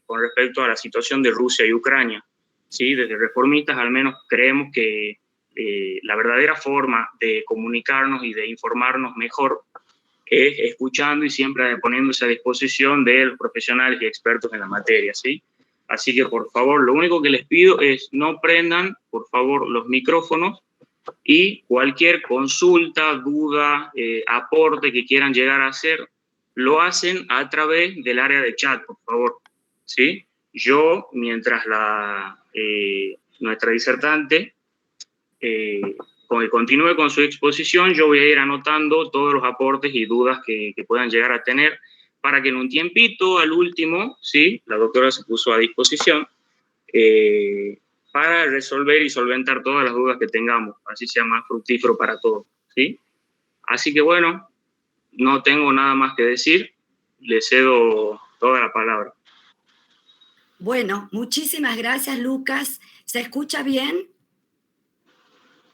con respecto a la situación de Rusia y Ucrania. ¿Sí? Desde Reformistas al menos creemos que la verdadera forma de comunicarnos y de informarnos mejor es escuchando y siempre poniéndose a disposición de los profesionales y expertos en la materia, ¿sí? Así que, por favor, lo único que les pido es no prendan, por favor, los micrófonos, y cualquier consulta, duda, aporte que quieran llegar a hacer, lo hacen a través del área de chat, por favor, ¿sí? Yo, mientras nuestra disertante continúe con su exposición, yo voy a ir anotando todos los aportes y dudas que puedan llegar a tener, para que en un tiempito, al último, ¿sí? La doctora se puso a disposición para resolver y solventar todas las dudas que tengamos, así sea más fructífero para todos, ¿sí? Así que bueno, no tengo nada más que decir, le cedo toda la palabra. Bueno, muchísimas gracias, Lucas. ¿Se escucha bien?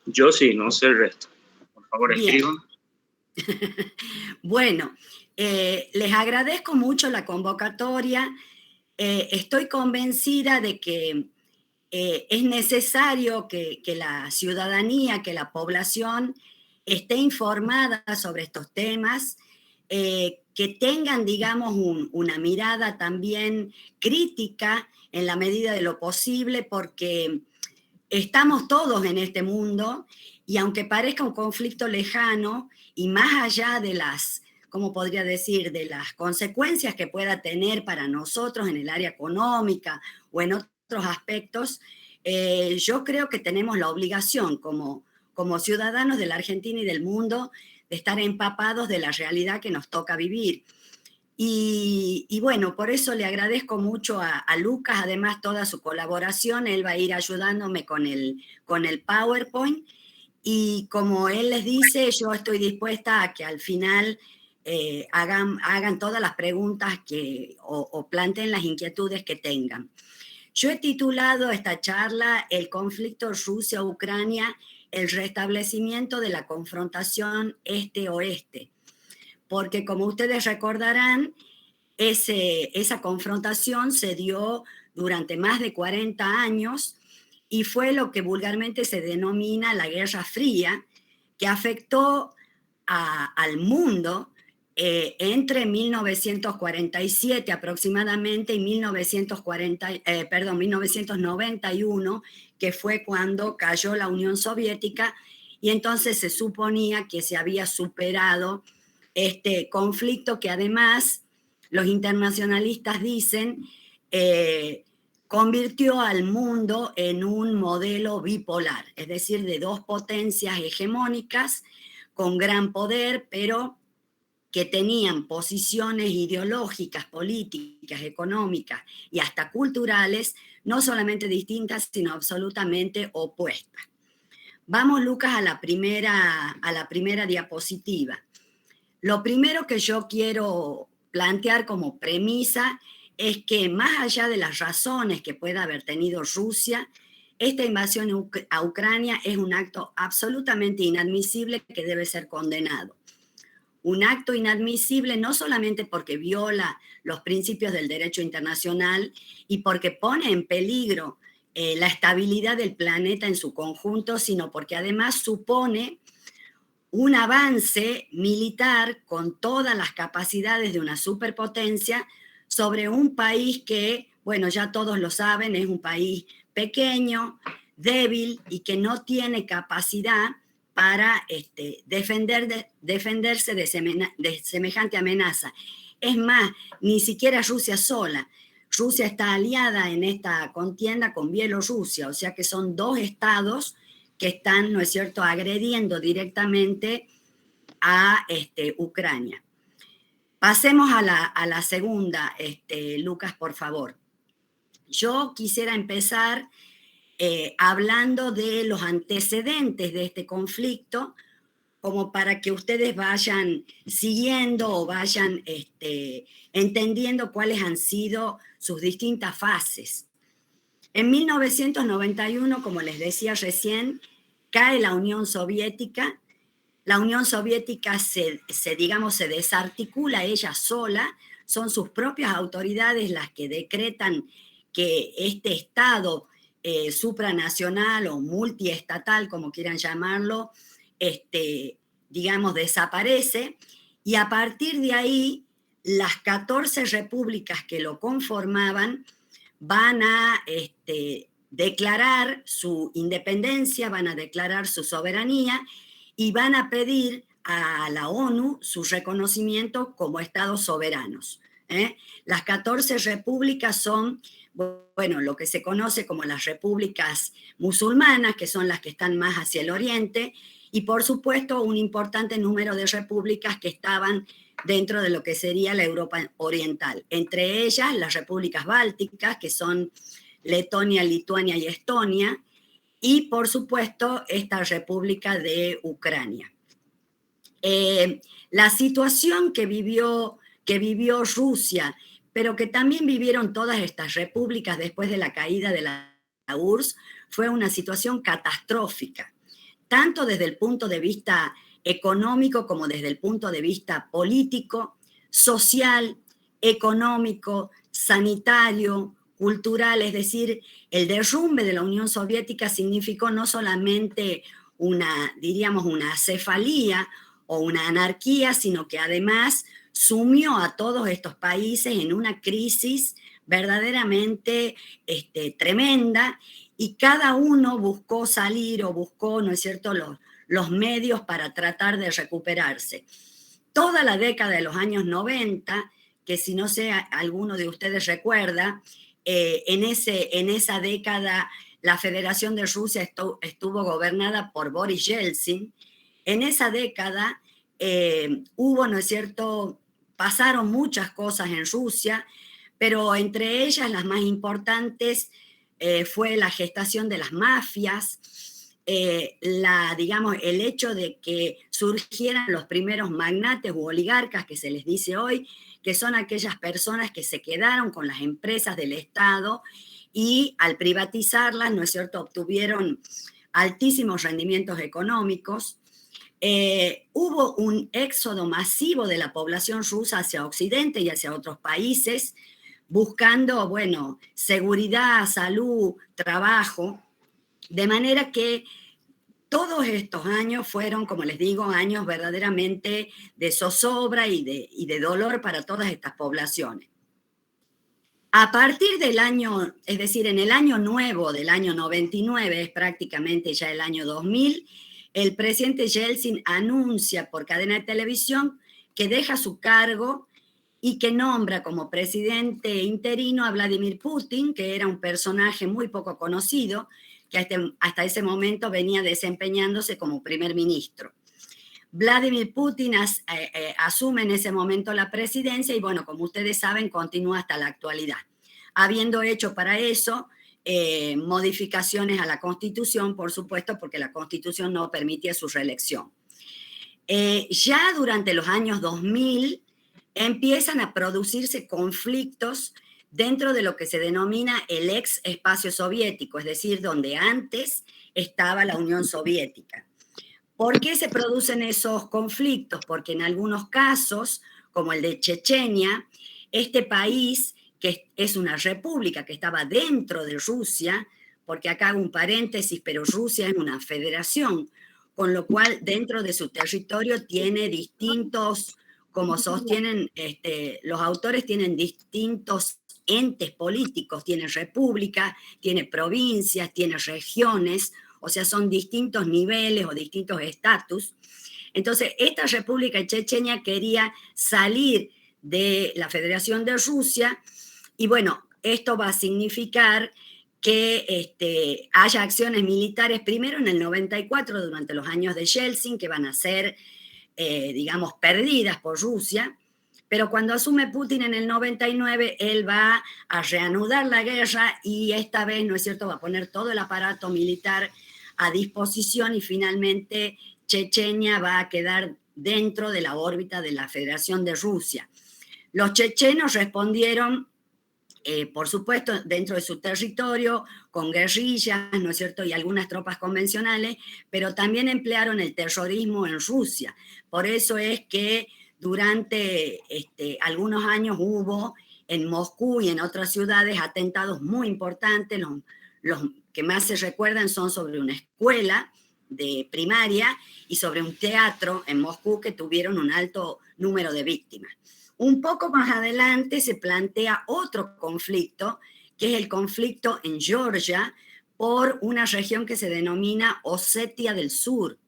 Yo sí, no sé el resto. Por favor, bien. escriban. Bueno, les agradezco mucho la convocatoria. Estoy convencida de que es necesario que la ciudadanía, que la población esté informada sobre estos temas, que tengan, digamos, una mirada también crítica en la medida de lo posible, porque estamos todos en este mundo y aunque parezca un conflicto lejano y más allá de las, ¿cómo podría decir?, de las consecuencias que pueda tener para nosotros en el área económica o en otros aspectos, yo creo que tenemos la obligación como ciudadanos de la Argentina y del mundo de estar empapados de la realidad que nos toca vivir. Y bueno, por eso le agradezco mucho a Lucas, además toda su colaboración. Él va a ir ayudándome con el PowerPoint, y como él les dice, yo estoy dispuesta a que al final hagan todas las preguntas o planteen las inquietudes que tengan. Yo he titulado esta charla El conflicto Rusia-Ucrania, el restablecimiento de la confrontación este-oeste, porque como ustedes recordarán, esa confrontación se dio durante más de 40 años y fue lo que vulgarmente se denomina la Guerra Fría, que afectó al mundo entre 1947 aproximadamente y 1991, que fue cuando cayó la Unión Soviética, y entonces se suponía que se había superado este conflicto que además los internacionalistas dicen convirtió al mundo en un modelo bipolar, es decir, de dos potencias hegemónicas con gran poder, pero que tenían posiciones ideológicas, políticas, económicas y hasta culturales, no solamente distintas, sino absolutamente opuestas. Vamos, Lucas, a la primera diapositiva. Lo primero que yo quiero plantear como premisa es que más allá de las razones que pueda haber tenido Rusia, esta invasión a Ucrania es un acto absolutamente inadmisible que debe ser condenado. Un acto inadmisible no solamente porque viola los principios del derecho internacional y porque pone en peligro la estabilidad del planeta en su conjunto, sino porque además supone un avance militar con todas las capacidades de una superpotencia sobre un país que, bueno, ya todos lo saben, es un país pequeño, débil y que no tiene capacidad para defenderse de semejante amenaza. Es más, ni siquiera Rusia sola. Rusia está aliada en esta contienda con Bielorrusia, o sea que son dos estados que están, ¿no es cierto?, agrediendo directamente a Ucrania. Pasemos a la segunda, Lucas, por favor. Yo quisiera empezar hablando de los antecedentes de este conflicto, como para que ustedes vayan siguiendo o vayan entendiendo cuáles han sido sus distintas fases. En 1991, como les decía recién, cae la Unión Soviética. La Unión Soviética se desarticula ella sola son sus propias autoridades las que decretan que este Estado supranacional o multiestatal, como quieran llamarlo, digamos, desaparece, y a partir de ahí las 14 repúblicas que lo conformaban van a declarar su independencia, van a declarar su soberanía y van a pedir a la ONU su reconocimiento como estados soberanos. Las 14 repúblicas son, bueno, lo que se conoce como las repúblicas musulmanas, que son las que están más hacia el oriente, y por supuesto un importante número de repúblicas que estaban dentro de lo que sería la Europa oriental. Entre ellas las repúblicas bálticas, que son Letonia, Lituania y Estonia, y por supuesto esta república de Ucrania. La situación que vivió Rusia, pero que también vivieron todas estas repúblicas después de la caída de la URSS, fue una situación catastrófica, tanto desde el punto de vista económico como desde el punto de vista político, social, económico, sanitario, cultural. Es decir, el derrumbe de la Unión Soviética significó no solamente diríamos, una acefalía o una anarquía, sino que además sumió a todos estos países en una crisis verdaderamente tremenda, y cada uno buscó salir o buscó, ¿no es cierto?, los medios para tratar de recuperarse. Toda la década de los años 90, que si no sé, alguno de ustedes recuerda, en esa década la Federación de Rusia estuvo gobernada por Boris Yeltsin. En esa década hubo, ¿no es cierto?, pasaron muchas cosas en Rusia, pero entre ellas las más importantes fue la gestación de las mafias, digamos, el hecho de que surgieran los primeros magnates u oligarcas, que se les dice hoy, que son aquellas personas que se quedaron con las empresas del Estado y al privatizarlas, ¿no es cierto?, obtuvieron altísimos rendimientos económicos. Hubo un éxodo masivo de la población rusa hacia Occidente y hacia otros países, buscando, bueno, seguridad, salud, trabajo, de manera que todos estos años fueron, como les digo, años verdaderamente de zozobra y de dolor para todas estas poblaciones. A partir del año, es decir, en el año nuevo del año 99, es prácticamente ya el año 2000, el presidente Yeltsin anuncia por cadena de televisión que deja su cargo y que nombra como presidente interino a Vladimir Putin, que era un personaje muy poco conocido, que hasta ese momento venía desempeñándose como primer ministro. Vladimir Putin asume en ese momento la presidencia y, bueno, como ustedes saben, continúa hasta la actualidad, habiendo hecho para eso modificaciones a la Constitución, por supuesto, porque la Constitución no permitía su reelección. Ya durante los años 2000 empiezan a producirse conflictos dentro de lo que se denomina el ex espacio soviético, es decir, donde antes estaba la Unión Soviética. ¿Por qué se producen esos conflictos? Porque en algunos casos, como el de Chechenia, este país, que es una república que estaba dentro de Rusia, porque acá hago un paréntesis, pero Rusia es una federación, con lo cual dentro de su territorio tiene distintos, como sostienen los autores, tienen distintos entes políticos, tiene república, tiene provincias, tiene regiones, o sea, son distintos niveles o distintos estatus. Entonces, esta República de Chechenia quería salir de la Federación de Rusia y, bueno, esto va a significar que haya acciones militares primero en el 94 durante los años de Yeltsin, que van a ser, digamos, perdidas por Rusia, pero cuando asume Putin en el 99, él va a reanudar la guerra y esta vez, ¿no es cierto?, va a poner todo el aparato militar a disposición y finalmente Chechenia va a quedar dentro de la órbita de la Federación de Rusia. Los chechenos respondieron, por supuesto, dentro de su territorio, con guerrillas, ¿no es cierto?, y algunas tropas convencionales, pero también emplearon el terrorismo en Rusia. Por eso es que durante algunos años hubo en Moscú y en otras ciudades atentados muy importantes. Los que más se recuerdan son sobre una escuela de primaria y sobre un teatro en Moscú que tuvieron un alto número de víctimas. Un poco más adelante se plantea otro conflicto, que es el conflicto en Georgia por una región que se denomina Osetia del Sur.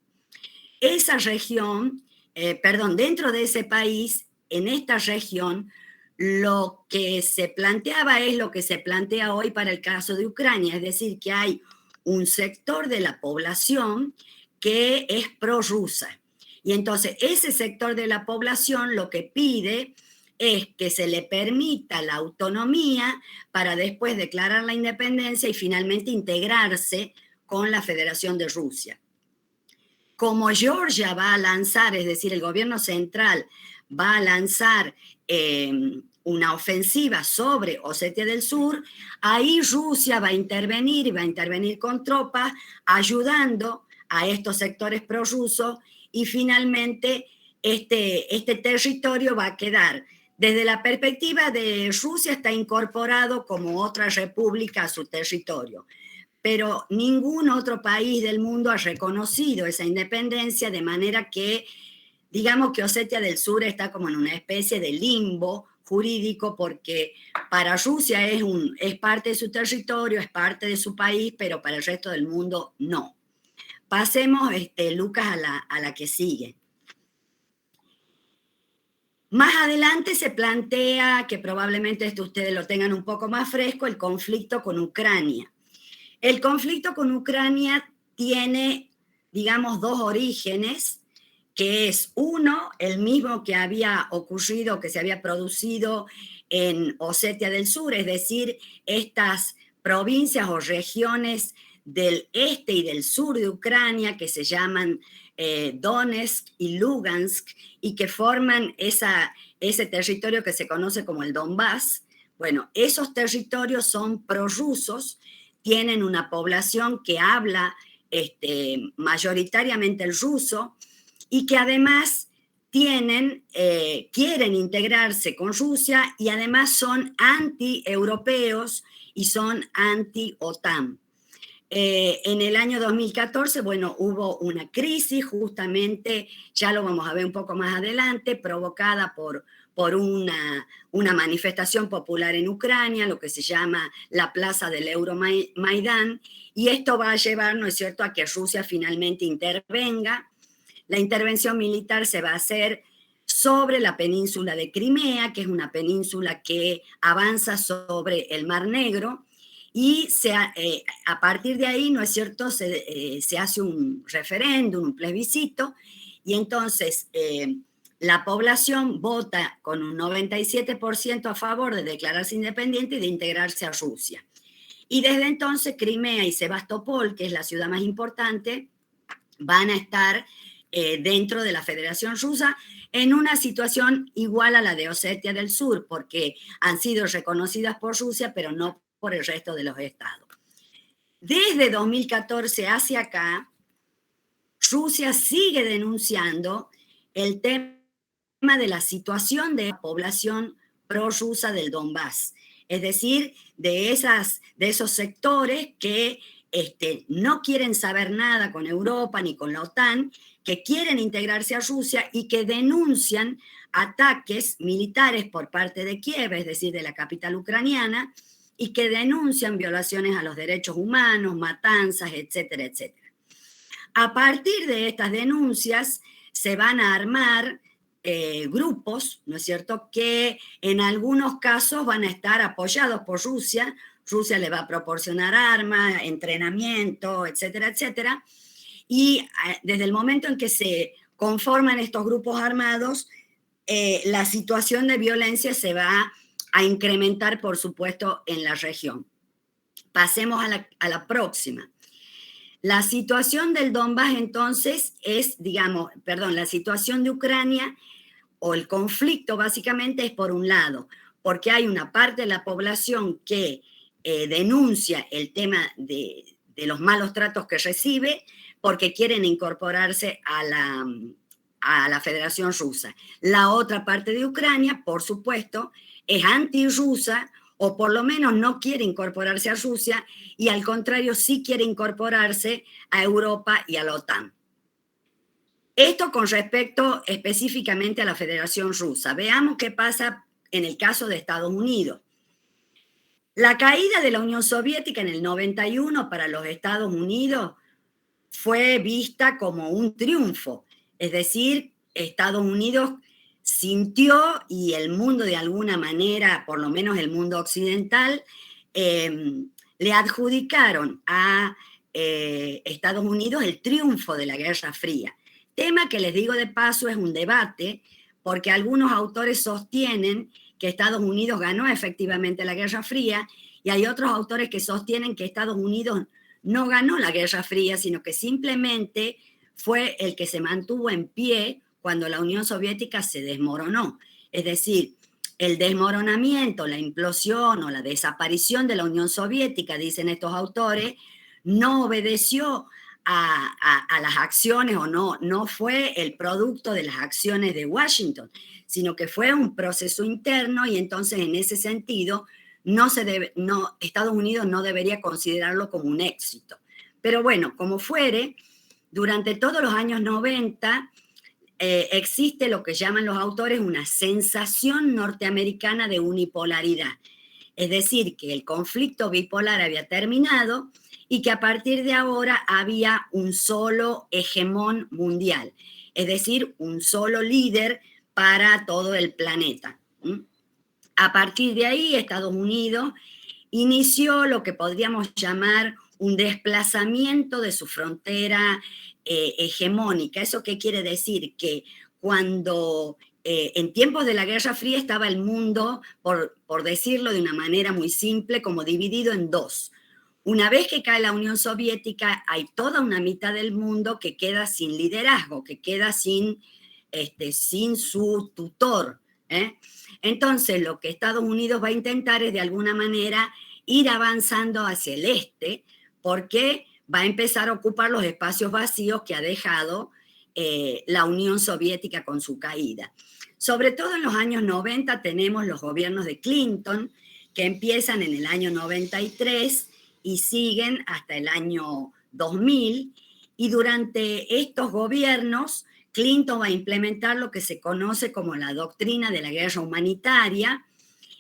Esa región, dentro de ese país, en esta región, lo que se planteaba es lo que se plantea hoy para el caso de Ucrania, es decir, que hay un sector de la población que es prorrusa. Y entonces ese sector de la población lo que pide es que se le permita la autonomía para después declarar la independencia y finalmente integrarse con la Federación de Rusia. Como Georgia va a lanzar, es decir, el gobierno central va a lanzar una ofensiva sobre Osetia del Sur, ahí Rusia va a intervenir y va a intervenir con tropas, ayudando a estos sectores prorrusos y finalmente este territorio va a quedar, desde la perspectiva de Rusia, está incorporado como otra república a su territorio. Pero ningún otro país del mundo ha reconocido esa independencia, de manera que, digamos que Osetia del Sur está como en una especie de limbo jurídico, porque para Rusia es parte de su territorio, es parte de su país, pero para el resto del mundo no. Pasemos, Lucas, a la que sigue. Más adelante se plantea, que probablemente esto ustedes lo tengan un poco más fresco, el conflicto con Ucrania. El conflicto con Ucrania tiene, digamos, dos orígenes, que es uno, el mismo que había ocurrido, que se había producido en Osetia del Sur, es decir, estas provincias o regiones del este y del sur de Ucrania que se llaman Donetsk y Lugansk y que forman ese territorio que se conoce como el Donbass. Bueno, esos territorios son prorrusos, tienen una población que habla mayoritariamente el ruso y que además quieren integrarse con Rusia y además son anti-europeos y son anti-OTAN. En el año 2014, bueno, hubo una crisis, justamente, ya lo vamos a ver un poco más adelante, provocada por una manifestación popular en Ucrania, lo que se llama la Plaza del Euromaidán, y esto va a llevar, ¿no es cierto?, a que Rusia finalmente intervenga. La intervención militar se va a hacer sobre la península de Crimea, que es una península que avanza sobre el Mar Negro, y a partir de ahí, ¿no es cierto?, se hace un referéndum, un plebiscito, y entonces la población vota con un 97% a favor de declararse independiente y de integrarse a Rusia. Y desde entonces Crimea y Sebastopol, que es la ciudad más importante, van a estar dentro de la Federación Rusa en una situación igual a la de Osetia del Sur, porque han sido reconocidas por Rusia, pero no por el resto de los estados. Desde 2014 hacia acá, Rusia sigue denunciando el tema de la situación de la población prorrusa del Donbass, es decir, de esos sectores que no quieren saber nada con Europa ni con la OTAN, que quieren integrarse a Rusia y que denuncian ataques militares por parte de Kiev, es decir, de la capital ucraniana, y que denuncian violaciones a los derechos humanos, matanzas, etcétera, etcétera. A partir de estas denuncias se van a armar grupos, ¿no es cierto?, que en algunos casos van a estar apoyados por Rusia. Rusia le va a proporcionar armas, entrenamiento, etcétera, etcétera. Y desde el momento en que se conforman estos grupos armados, la situación de violencia se va a incrementar, por supuesto, en la región. Pasemos a la próxima. La situación del Donbass, entonces, la situación de Ucrania, o el conflicto básicamente es por un lado, porque hay una parte de la población que denuncia el tema de los malos tratos que recibe, porque quieren incorporarse a a la Federación Rusa. La otra parte de Ucrania, por supuesto, es antirrusa, o por lo menos no quiere incorporarse a Rusia, y al contrario sí quiere incorporarse a Europa y a la OTAN. Esto con respecto específicamente a la Federación Rusa. Veamos qué pasa en el caso de Estados Unidos. La caída de la Unión Soviética en el 91 para los Estados Unidos fue vista como un triunfo. Es decir, Estados Unidos sintió, y el mundo de alguna manera, por lo menos el mundo occidental, le adjudicaron a Estados Unidos el triunfo de la Guerra Fría. Tema que, les digo de paso, es un debate, porque algunos autores sostienen que Estados Unidos ganó efectivamente la Guerra Fría, y hay otros autores que sostienen que Estados Unidos no ganó la Guerra Fría, sino que simplemente fue el que se mantuvo en pie cuando la Unión Soviética se desmoronó. Es decir, el desmoronamiento, la implosión o la desaparición de la Unión Soviética, dicen estos autores, no obedeció a las acciones, o no fue el producto de las acciones de Washington, sino que fue un proceso interno, y entonces en ese sentido Estados Unidos no debería considerarlo como un éxito. Pero bueno, como fuere, durante todos los años 90 existe lo que llaman los autores una sensación norteamericana de unipolaridad. Es decir, que el conflicto bipolar había terminado y que a partir de ahora había un solo hegemón mundial, es decir, un solo líder para todo el planeta. A partir de ahí, Estados Unidos inició lo que podríamos llamar un desplazamiento de su frontera hegemónica. ¿Eso qué quiere decir? Que cuando en tiempos de la Guerra Fría estaba el mundo, por decirlo de una manera muy simple, como dividido en dos. Una vez que cae la Unión Soviética, hay toda una mitad del mundo que queda sin liderazgo, que queda sin su tutor. Entonces, lo que Estados Unidos va a intentar es, de alguna manera, ir avanzando hacia el este, porque va a empezar a ocupar los espacios vacíos que ha dejado la Unión Soviética con su caída. Sobre todo en los años 90 tenemos los gobiernos de Clinton, que empiezan en el año 93 y siguen hasta el año 2000, y durante estos gobiernos Clinton va a implementar lo que se conoce como la doctrina de la guerra humanitaria,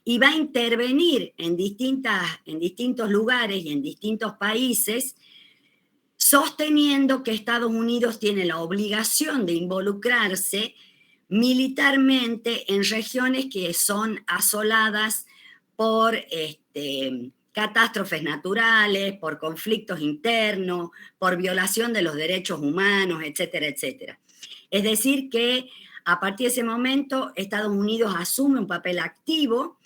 y va a intervenir en distintos lugares y en distintos países, sosteniendo que Estados Unidos tiene la obligación de involucrarse militarmente en regiones que son asoladas por catástrofes naturales, por conflictos internos, por violación de los derechos humanos, etcétera, etcétera. Es decir, que a partir de ese momento Estados Unidos asume un papel activo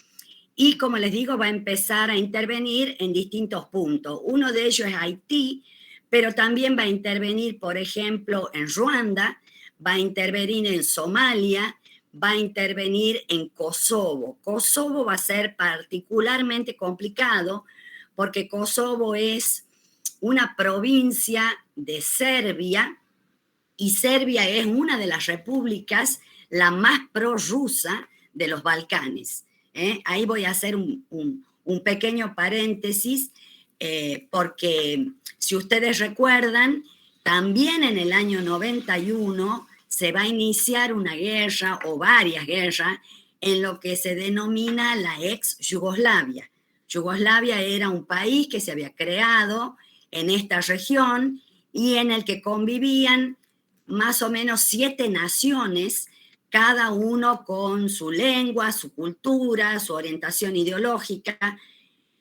y, como les digo, va a empezar a intervenir en distintos puntos. Uno de ellos es Haití, pero también va a intervenir, por ejemplo, en Ruanda, va a intervenir en Somalia, va a intervenir en Kosovo. Kosovo va a ser particularmente complicado porque Kosovo es una provincia de Serbia, y Serbia es una de las repúblicas la más prorrusa de los Balcanes. Ahí voy a hacer un pequeño paréntesis, porque si ustedes recuerdan, también en el año 91 se va a iniciar una guerra o varias guerras en lo que se denomina la ex Yugoslavia. Yugoslavia era un país que se había creado en esta región y en el que convivían más o menos 7 naciones, cada uno con su lengua, su cultura, su orientación ideológica,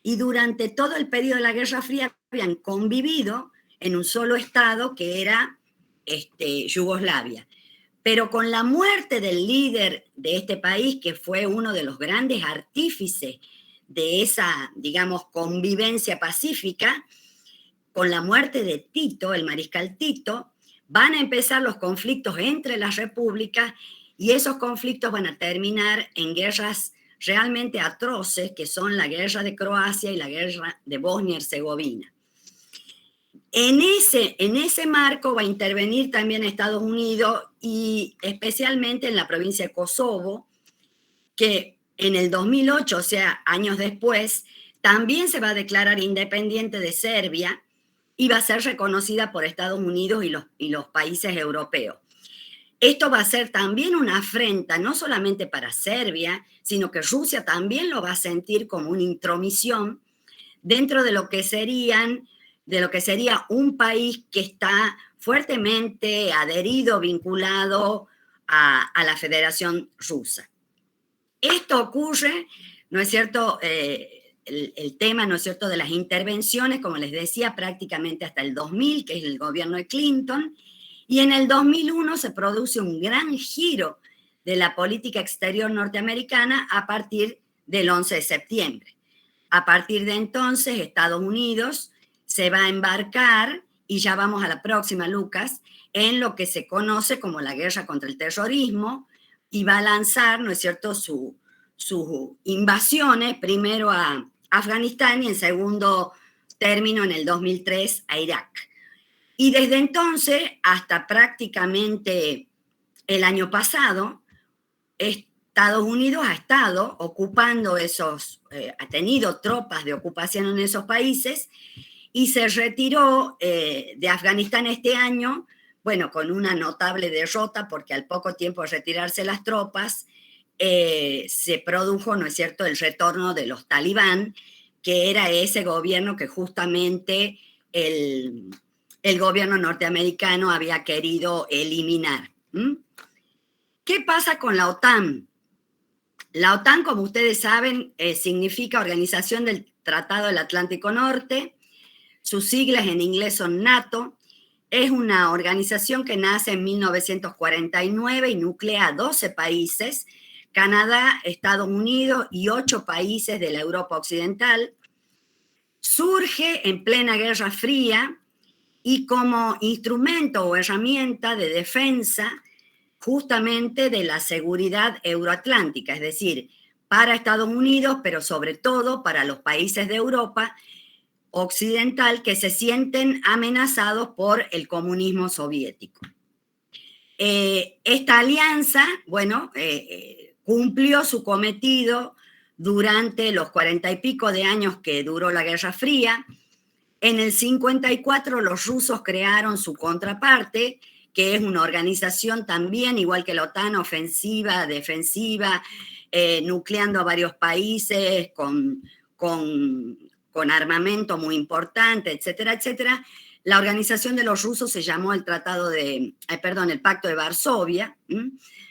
y durante todo el periodo de la Guerra Fría habían convivido en un solo estado que era Yugoslavia. Pero con la muerte del líder de este país, que fue uno de los grandes artífices de esa, digamos, convivencia pacífica, con la muerte de Tito, el mariscal Tito, van a empezar los conflictos entre las repúblicas, y esos conflictos van a terminar en guerras realmente atroces, que son la guerra de Croacia y la guerra de Bosnia y Herzegovina. En ese marco va a intervenir también Estados Unidos y especialmente en la provincia de Kosovo, que en el 2008, o sea, años después, también se va a declarar independiente de Serbia y va a ser reconocida por Estados Unidos y los países europeos. Esto va a ser también una afrenta, no solamente para Serbia, sino que Rusia también lo va a sentir como una intromisión dentro de lo que sería un país que está fuertemente adherido, vinculado a la Federación Rusa. Esto ocurre, ¿no es cierto?, el tema, ¿no es cierto?, de las intervenciones, como les decía, prácticamente hasta el 2000, que es el gobierno de Clinton, y en el 2001 se produce un gran giro de la política exterior norteamericana a partir del 11 de septiembre. A partir de entonces, Estados Unidos se va a embarcar, y ya vamos a la próxima, Lucas, en lo que se conoce como la guerra contra el terrorismo, y va a lanzar, ¿no es cierto?, sus invasiones, primero a Afganistán y en segundo término, en el 2003, a Irak. Y desde entonces hasta prácticamente el año pasado, Estados Unidos ha estado ocupando ha tenido tropas de ocupación en esos países y se retiró de Afganistán este año, bueno, con una notable derrota, porque al poco tiempo de retirarse las tropas, se produjo, ¿no es cierto?, el retorno de los talibán, que era ese gobierno que justamente el gobierno norteamericano había querido eliminar. ¿Qué pasa con la OTAN? La OTAN, como ustedes saben, significa Organización del Tratado del Atlántico Norte. Sus siglas en inglés son NATO. Es una organización que nace en 1949 y nuclea 12 países, Canadá, Estados Unidos y 8 países de la Europa Occidental. Surge en plena Guerra Fría y como instrumento o herramienta de defensa justamente de la seguridad euroatlántica, es decir, para Estados Unidos, pero sobre todo para los países de Europa Occidental que se sienten amenazados por el comunismo soviético. Esta alianza, bueno, cumplió su cometido durante los 40 y pico de años que duró la Guerra Fría. En el 54 los rusos crearon su contraparte, que es una organización también, igual que la OTAN, ofensiva, defensiva, nucleando a varios países con armamento muy importante, etcétera, etcétera. La organización de los rusos se llamó el Pacto de Varsovia.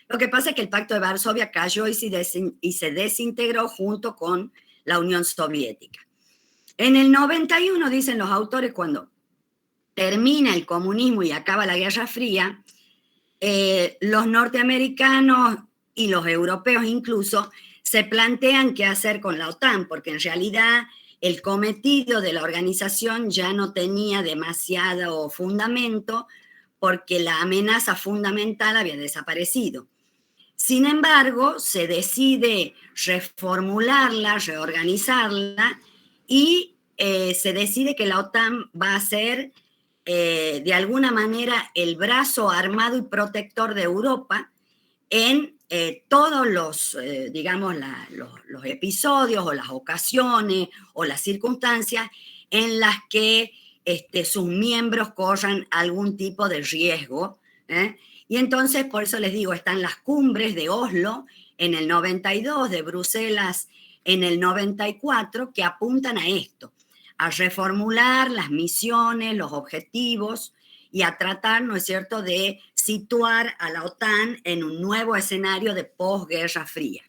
Lo que pasa es que el Pacto de Varsovia cayó y se desintegró junto con la Unión Soviética. En el 91, dicen los autores, cuando termina el comunismo y acaba la Guerra Fría, los norteamericanos y los europeos incluso se plantean qué hacer con la OTAN, porque en realidad el cometido de la organización ya no tenía demasiado fundamento, porque la amenaza fundamental había desaparecido. Sin embargo, se decide reformularla, reorganizarla, y se decide que la OTAN va a ser de alguna manera el brazo armado y protector de Europa en todos los, los episodios o las ocasiones o las circunstancias en las que sus miembros corran algún tipo de riesgo. Y entonces, por eso les digo, están las cumbres de Oslo en el 92, de Bruselas en el 94, que apuntan a esto, a reformular las misiones, los objetivos y a tratar, ¿no es cierto?, de situar a la OTAN en un nuevo escenario de posguerra fría.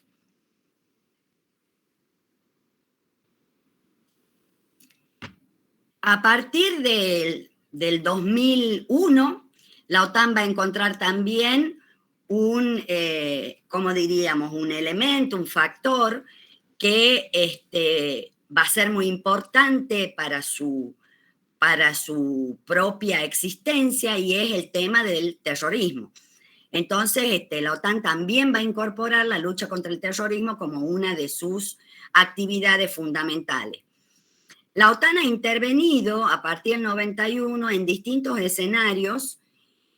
A partir del 2001, la OTAN va a encontrar también un elemento, un factor que va a ser muy importante para su propia existencia, y es el tema del terrorismo. Entonces, la OTAN también va a incorporar la lucha contra el terrorismo como una de sus actividades fundamentales. La OTAN ha intervenido a partir del 91 en distintos escenarios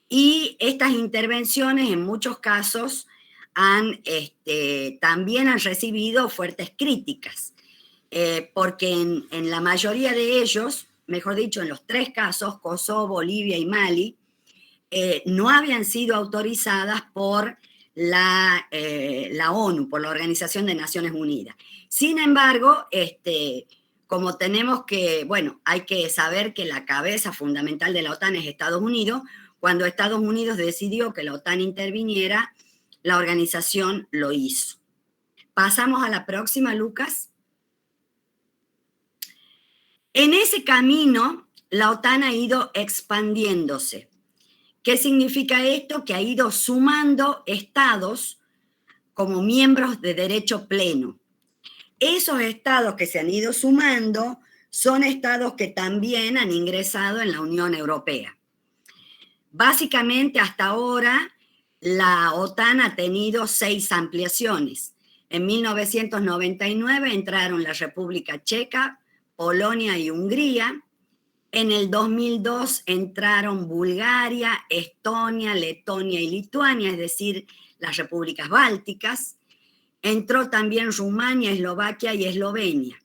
y estas intervenciones en muchos casos también han recibido fuertes críticas, porque en la mayoría de ellos, mejor dicho, en los 3 casos, Kosovo, Libia y Mali, no habían sido autorizadas por la ONU, por la Organización de Naciones Unidas. Sin embargo, como tenemos que, bueno, hay que saber que la cabeza fundamental de la OTAN es Estados Unidos. Cuando Estados Unidos decidió que la OTAN interviniera, la organización lo hizo. Pasamos a la próxima, Lucas. En ese camino, la OTAN ha ido expandiéndose. ¿Qué significa esto? Que ha ido sumando estados como miembros de derecho pleno. Esos estados que se han ido sumando son estados que también han ingresado en la Unión Europea. Básicamente, hasta ahora, la OTAN ha tenido 6 ampliaciones. En 1999 entraron la República Checa, Polonia y Hungría. En el 2002 entraron Bulgaria, Estonia, Letonia y Lituania, es decir, las repúblicas bálticas. Entró también Rumania, Eslovaquia y Eslovenia.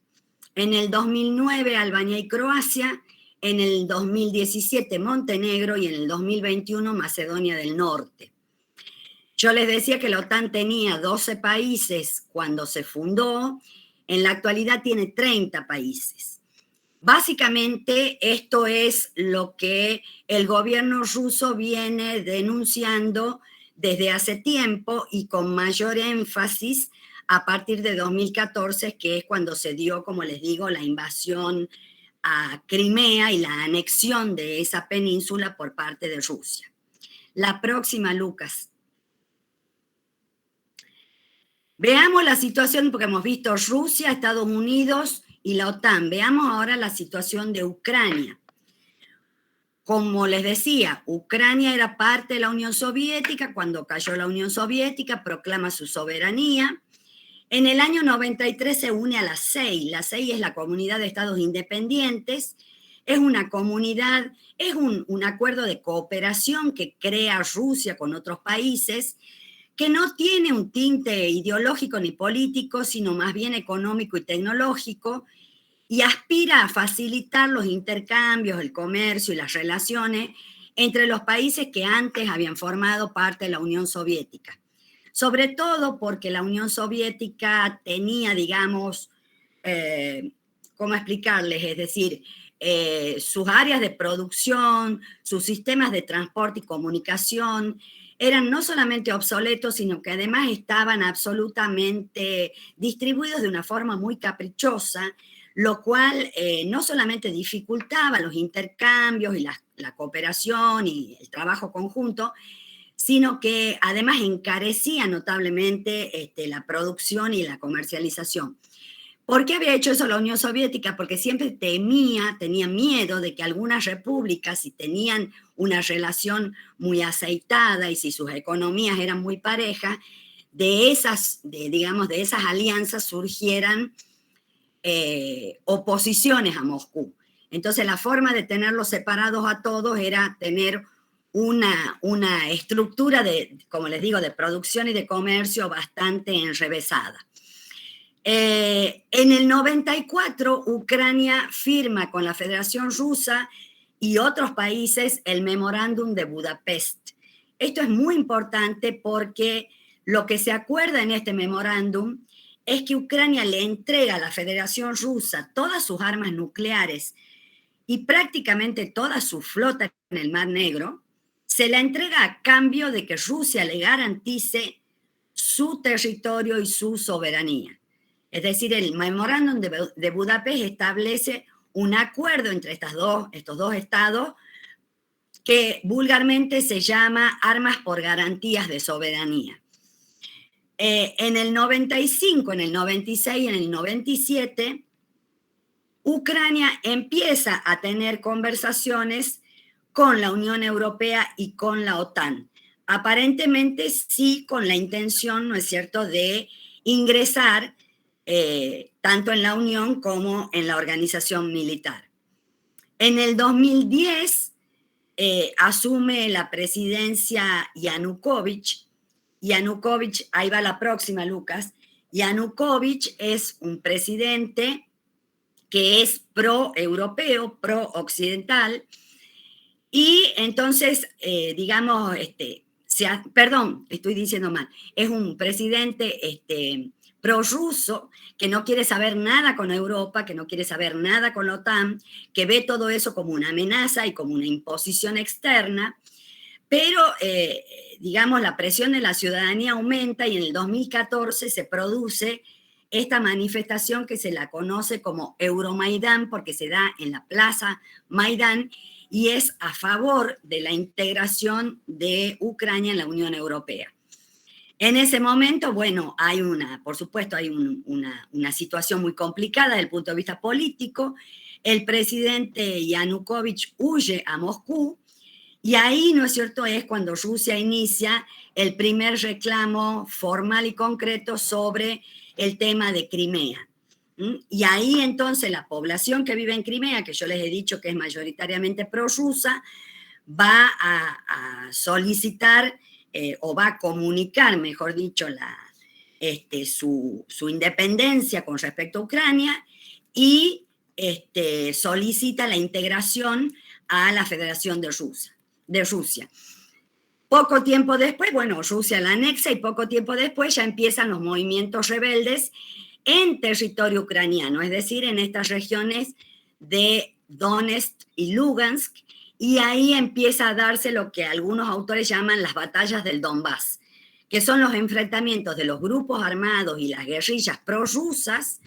En el 2009 Albania y Croacia, en el 2017 Montenegro y en el 2021 Macedonia del Norte. Yo les decía que la OTAN tenía 12 países cuando se fundó, en la actualidad tiene 30 países. Básicamente esto es lo que el gobierno ruso viene denunciando desde hace tiempo y con mayor énfasis a partir de 2014, que es cuando se dio, como les digo, la invasión a Crimea y la anexión de esa península por parte de Rusia. La próxima, Lucas. Veamos la situación, porque hemos visto Rusia, Estados Unidos y la OTAN. Veamos ahora la situación de Ucrania. Como les decía, Ucrania era parte de la Unión Soviética. Cuando cayó la Unión Soviética, proclama su soberanía. En el año 93 se une a la CEI. La CEI es la Comunidad de Estados Independientes. Es una comunidad, es un acuerdo de cooperación que crea Rusia con otros países, que no tiene un tinte ideológico ni político, sino más bien económico y tecnológico, y aspira a facilitar los intercambios, el comercio y las relaciones entre los países que antes habían formado parte de la Unión Soviética. Sobre todo porque la Unión Soviética tenía, digamos, ¿cómo explicarles? Es decir, sus áreas de producción, sus sistemas de transporte y comunicación eran no solamente obsoletos, sino que además estaban absolutamente distribuidos de una forma muy caprichosa, lo cual no solamente dificultaba los intercambios y la cooperación y el trabajo conjunto, sino que además encarecía notablemente la producción y la comercialización. ¿Por qué había hecho eso la Unión Soviética? Porque siempre tenía miedo de que algunas repúblicas, si tenían una relación muy aceitada y si sus economías eran muy parejas, de esas alianzas surgieran oposiciones a Moscú. Entonces la forma de tenerlos separados a todos era tener una estructura como les digo, de producción y de comercio bastante enrevesada. En el 94, Ucrania firma con la Federación Rusa y otros países el Memorándum de Budapest. Esto es muy importante porque lo que se acuerda en este memorándum es que Ucrania le entrega a la Federación Rusa todas sus armas nucleares y prácticamente toda su flota en el Mar Negro. Se la entrega a cambio de que Rusia le garantice su territorio y su soberanía. Es decir, el memorándum de Budapest establece un acuerdo entre estos dos estados que vulgarmente se llama armas por garantías de soberanía. En el 95, en el 96 y en el 97, Ucrania empieza a tener conversaciones con la Unión Europea y con la OTAN. Aparentemente sí con la intención, ¿no es cierto?, de ingresar tanto en la Unión como en la organización militar. En el 2010 asume la presidencia Yanukovych. Yanukovych, ahí va la próxima, Lucas. Yanukovych es un presidente que es pro-europeo, pro-occidental, y entonces, digamos, perdón, estoy diciendo mal, es un presidente pro-ruso, que no quiere saber nada con Europa, que no quiere saber nada con la OTAN, que ve todo eso como una amenaza y como una imposición externa, pero, digamos, la presión de la ciudadanía aumenta y en el 2014 se produce esta manifestación que se la conoce como Euromaidán, porque se da en la Plaza Maidán y es a favor de la integración de Ucrania en la Unión Europea. En ese momento, bueno, por supuesto, hay una situación muy complicada desde el punto de vista político. El presidente Yanukovych huye a Moscú y ahí, ¿no es cierto?, es cuando Rusia inicia el primer reclamo formal y concreto sobre el tema de Crimea. Y ahí entonces la población que vive en Crimea, que yo les he dicho que es mayoritariamente prorrusa, va a solicitar o va a comunicar, mejor dicho, su independencia con respecto a Ucrania y solicita la integración a la Federación de Rusia. Poco tiempo después, bueno, Rusia la anexa y poco tiempo después ya empiezan los movimientos rebeldes en territorio ucraniano, es decir, en estas regiones de Donetsk y Lugansk, y ahí empieza a darse lo que algunos autores llaman las batallas del Donbass, que son los enfrentamientos de los grupos armados y las guerrillas prorrusas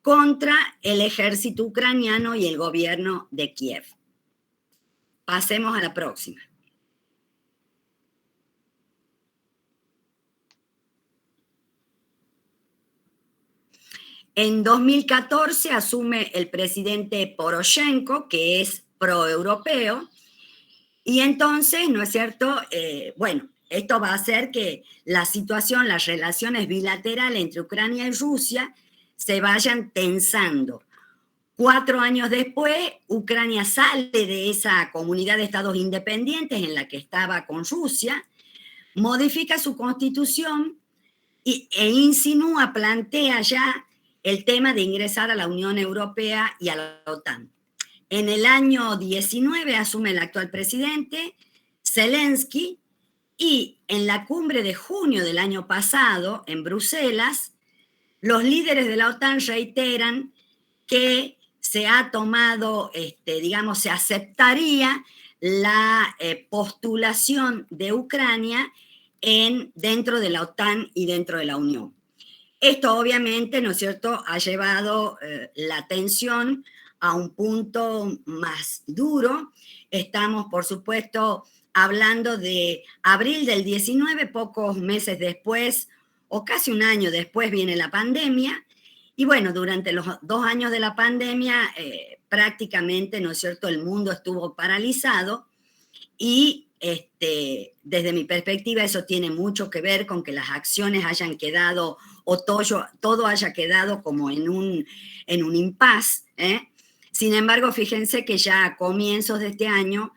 contra el ejército ucraniano y el gobierno de Kiev. Pasemos a la próxima. En 2014 asume el presidente Poroshenko, que es proeuropeo, y entonces, ¿no es cierto? Bueno, esto va a hacer que la situación, las relaciones bilaterales entre Ucrania y Rusia se vayan tensando. 4 años después, Ucrania sale de esa comunidad de estados independientes en la que estaba con Rusia, modifica su constitución e insinúa, plantea ya el tema de ingresar a la Unión Europea y a la OTAN. En el año 19 asume el actual presidente, Zelensky, y en la cumbre de junio del año pasado, en Bruselas, los líderes de la OTAN reiteran que se ha tomado, digamos, se aceptaría la postulación de Ucrania dentro de la OTAN y dentro de la Unión. Esto obviamente, ¿no es cierto?, ha llevado la tensión a un punto más duro. Estamos, por supuesto, hablando de abril del 19, pocos meses después, o casi un año después, viene la pandemia. Y bueno, durante los 2 años de la pandemia, prácticamente, ¿no es cierto?, el mundo estuvo paralizado y desde mi perspectiva eso tiene mucho que ver con que las acciones hayan quedado o todo haya quedado como en un impasse. Sin embargo, fíjense que ya a comienzos de este año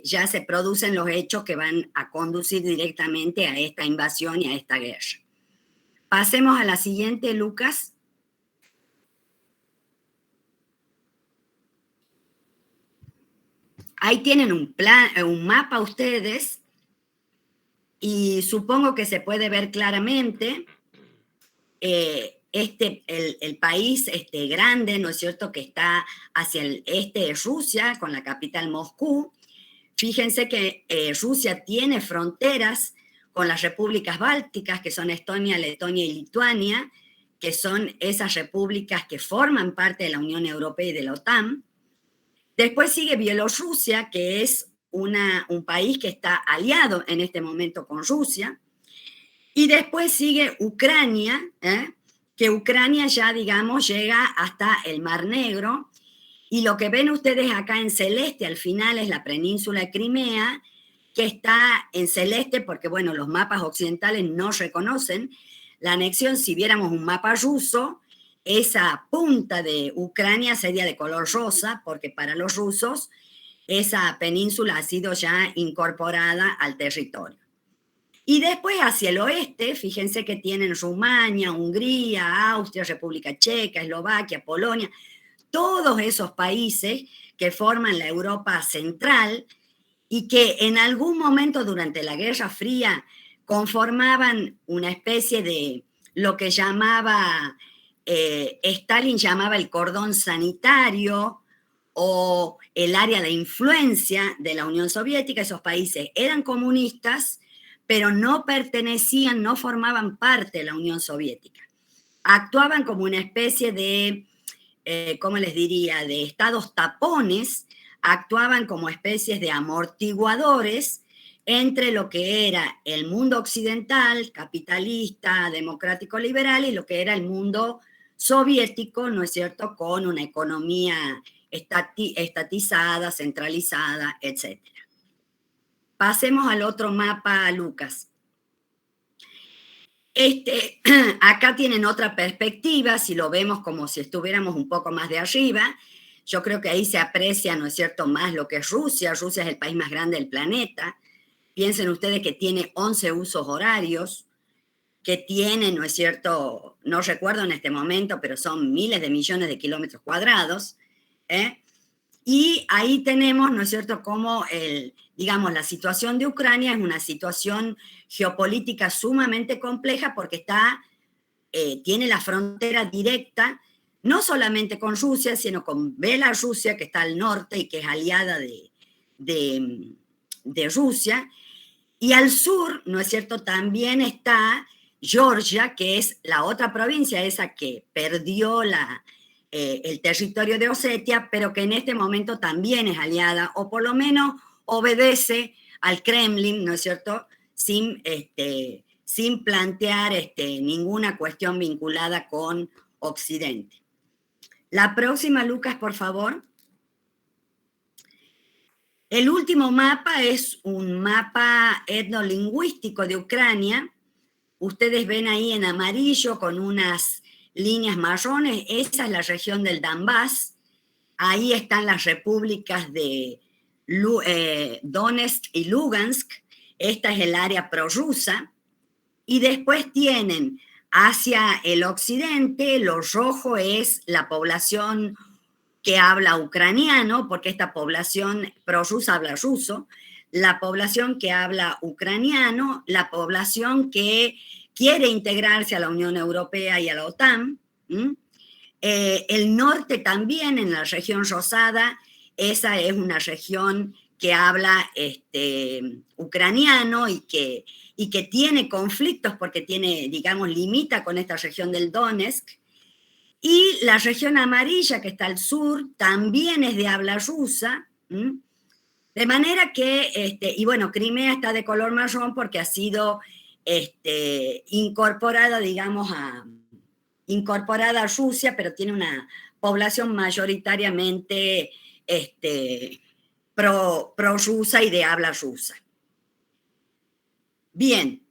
ya se producen los hechos que van a conducir directamente a esta invasión y a esta guerra. Pasemos a la siguiente, Lucas. Ahí tienen un mapa ustedes y supongo que se puede ver claramente el país grande, ¿no es cierto?, que está hacia el este de Rusia, con la capital Moscú. Fíjense que Rusia tiene fronteras con las repúblicas bálticas, que son Estonia, Letonia y Lituania, que son esas repúblicas que forman parte de la Unión Europea y de la OTAN. Después sigue Bielorrusia, que es un país que está aliado en este momento con Rusia. Y después sigue Ucrania, que Ucrania ya, digamos, llega hasta el Mar Negro. Y lo que ven ustedes acá en celeste al final es la península de Crimea, que está en celeste porque, bueno, los mapas occidentales no reconocen la anexión, si viéramos un mapa ruso, esa punta de Ucrania sería de color rosa, porque para los rusos esa península ha sido ya incorporada al territorio. Y después hacia el oeste, fíjense que tienen Rumania, Hungría, Austria, República Checa, Eslovaquia, Polonia, todos esos países que forman la Europa central y que en algún momento durante la Guerra Fría conformaban una especie de lo que Stalin llamaba el cordón sanitario o el área de influencia de la Unión Soviética. Esos países eran comunistas, pero no pertenecían, no formaban parte de la Unión Soviética. Actuaban como una especie de, ¿cómo les diría?, de estados tapones, actuaban como especies de amortiguadores entre lo que era el mundo occidental, capitalista, democrático, liberal, y lo que era el mundo soviético, ¿no es cierto?, con una economía estatizada, centralizada, etc. Pasemos al otro mapa, Lucas. Acá tienen otra perspectiva, si lo vemos como si estuviéramos un poco más de arriba. Yo creo que ahí se aprecia, ¿no es cierto?, más lo que es Rusia. Rusia es el país más grande del planeta. Piensen ustedes que tiene 11 usos horarios, que tiene, ¿no es cierto?, no recuerdo en este momento, pero son miles de millones de kilómetros cuadrados, ¿eh? Y ahí tenemos, ¿no es cierto?, cómo digamos, la situación de Ucrania es una situación geopolítica sumamente compleja porque tiene la frontera directa, no solamente con Rusia, sino con Bielorrusia, que está al norte y que es aliada de Rusia. Y al sur, ¿no es cierto?, también está Georgia, que es la otra provincia, esa que perdió el territorio de Osetia, pero que en este momento también es aliada, o por lo menos obedece al Kremlin, ¿no es cierto?, sin plantear ninguna cuestión vinculada con Occidente. La próxima, Lucas, por favor. El último mapa es un mapa etnolingüístico de Ucrania. Ustedes ven ahí en amarillo con unas líneas marrones, esa es la región del Donbass. Ahí están las repúblicas de Donetsk y Lugansk. Esta es el área prorrusa. Y después tienen hacia el occidente, lo rojo es la población que habla ucraniano, porque esta población prorrusa habla ruso, la población que habla ucraniano, la población que quiere integrarse a la Unión Europea y a la OTAN. El norte también, en la región rosada, esa es una región que habla ucraniano y que tiene conflictos porque digamos, limita con esta región del Donetsk. Y la región amarilla, que está al sur, también es de habla rusa. De manera que, y bueno, Crimea está de color marrón porque ha sido incorporada, digamos, incorporada a Rusia, pero tiene una población mayoritariamente pro-rusa y de habla rusa. Bien.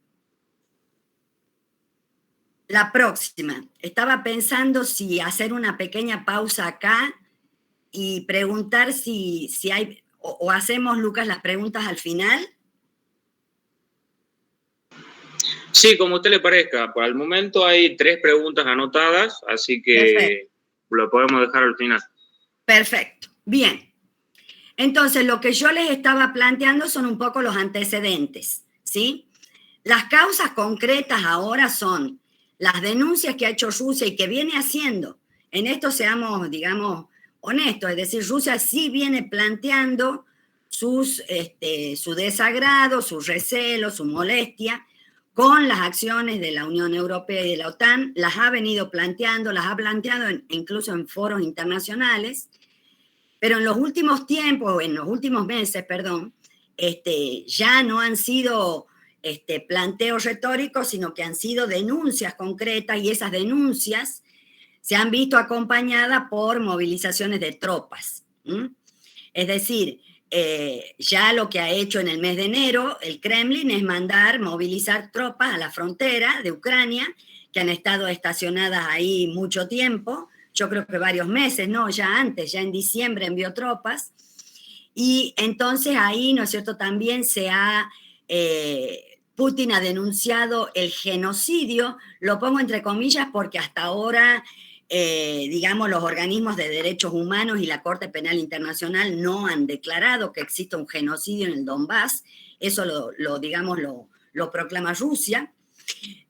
La próxima. Estaba pensando si hacer una pequeña pausa acá y preguntar si hay, o hacemos, Lucas, las preguntas al final. Sí, como a usted le parezca. Por el momento hay 3 preguntas anotadas, así que perfecto, lo podemos dejar al final. Perfecto. Bien. Entonces, lo que yo les estaba planteando son un poco los antecedentes, ¿sí? Las causas concretas ahora son las denuncias que ha hecho Rusia y que viene haciendo. En esto seamos, digamos, honestos, es decir, Rusia sí viene planteando su desagrado, su recelo, su molestia con las acciones de la Unión Europea y de la OTAN, las ha venido planteando, incluso en foros internacionales, pero en los últimos tiempos, en los últimos meses, perdón, ya no han sido planteos retóricos, sino que han sido denuncias concretas, y esas denuncias se han visto acompañadas por movilizaciones de tropas. Es decir, ya lo que ha hecho en el mes de enero el Kremlin es movilizar tropas a la frontera de Ucrania que han estado estacionadas ahí mucho tiempo, yo creo que varios meses, no, ya antes, ya en diciembre envió tropas, y entonces ahí, ¿no es cierto?, también Putin ha denunciado el genocidio, lo pongo entre comillas porque hasta ahora, digamos, los organismos de derechos humanos y la Corte Penal Internacional no han declarado que existe un genocidio en el Donbass, eso lo proclama Rusia.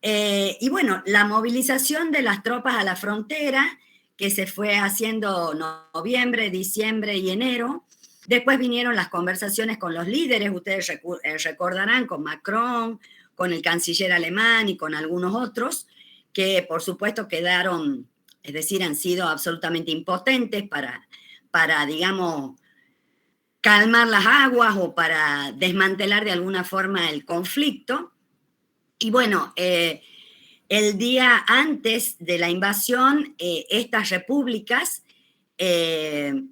Y bueno, la movilización de las tropas a la frontera, que se fue haciendo noviembre, diciembre y enero. Después vinieron las conversaciones con los líderes, ustedes recordarán, con Macron, con el canciller alemán y con algunos otros, que por supuesto quedaron, es decir, han sido absolutamente impotentes para digamos, calmar las aguas o para desmantelar de alguna forma el conflicto. Y bueno, el día antes de la invasión, estas repúblicas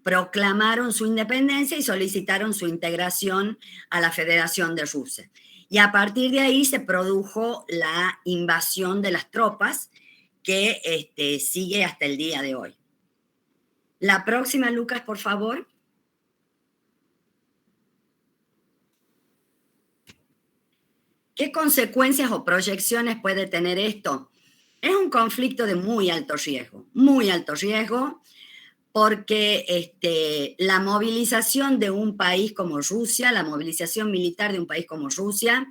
proclamaron su independencia y solicitaron su integración a la Federación de Rusia. Y a partir de ahí se produjo la invasión de las tropas que sigue hasta el día de hoy. La próxima, Lucas, por favor. ¿Qué consecuencias o proyecciones puede tener esto? Es un conflicto de muy alto riesgo, porque la movilización de un país como Rusia, la movilización militar de un país como Rusia,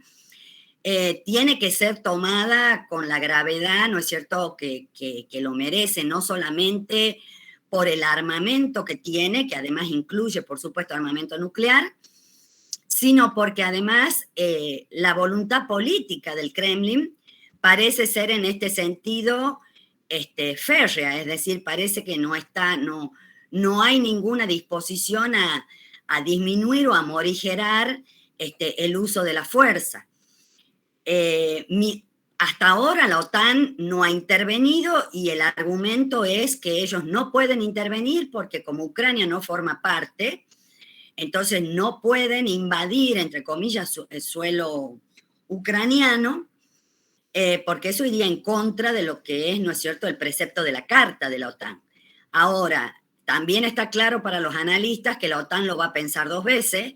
tiene que ser tomada con la gravedad, ¿no es cierto?, que lo merece, no solamente por el armamento que tiene, que además incluye, por supuesto, armamento nuclear, sino porque además la voluntad política del Kremlin parece ser en este sentido férrea, es decir, parece que no hay ninguna disposición a disminuir o a morigerar el uso de la fuerza. Hasta ahora la OTAN no ha intervenido y el argumento es que ellos no pueden intervenir porque como Ucrania no forma parte, entonces no pueden invadir, entre comillas, el suelo ucraniano, porque eso iría en contra de lo que es, ¿no es cierto?, el precepto de la Carta de la OTAN. Ahora, también está claro para los analistas que la OTAN lo va a pensar dos veces,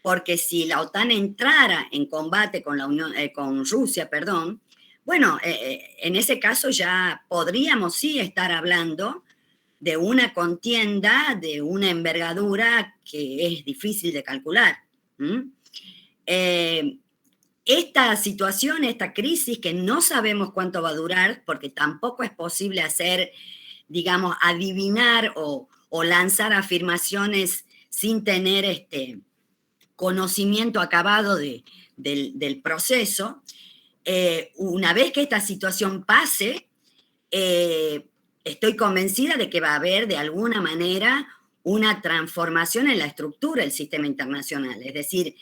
porque si la OTAN entrara en combate con Rusia, bueno, en ese caso ya podríamos sí estar hablando de una contienda, de una envergadura que es difícil de calcular. Esta situación, esta crisis que no sabemos cuánto va a durar, porque tampoco es posible hacer, digamos, adivinar o lanzar afirmaciones sin tener conocimiento acabado del proceso. Una vez que esta situación pase, estoy convencida de que va a haber de alguna manera una transformación en la estructura del sistema internacional. Es decir,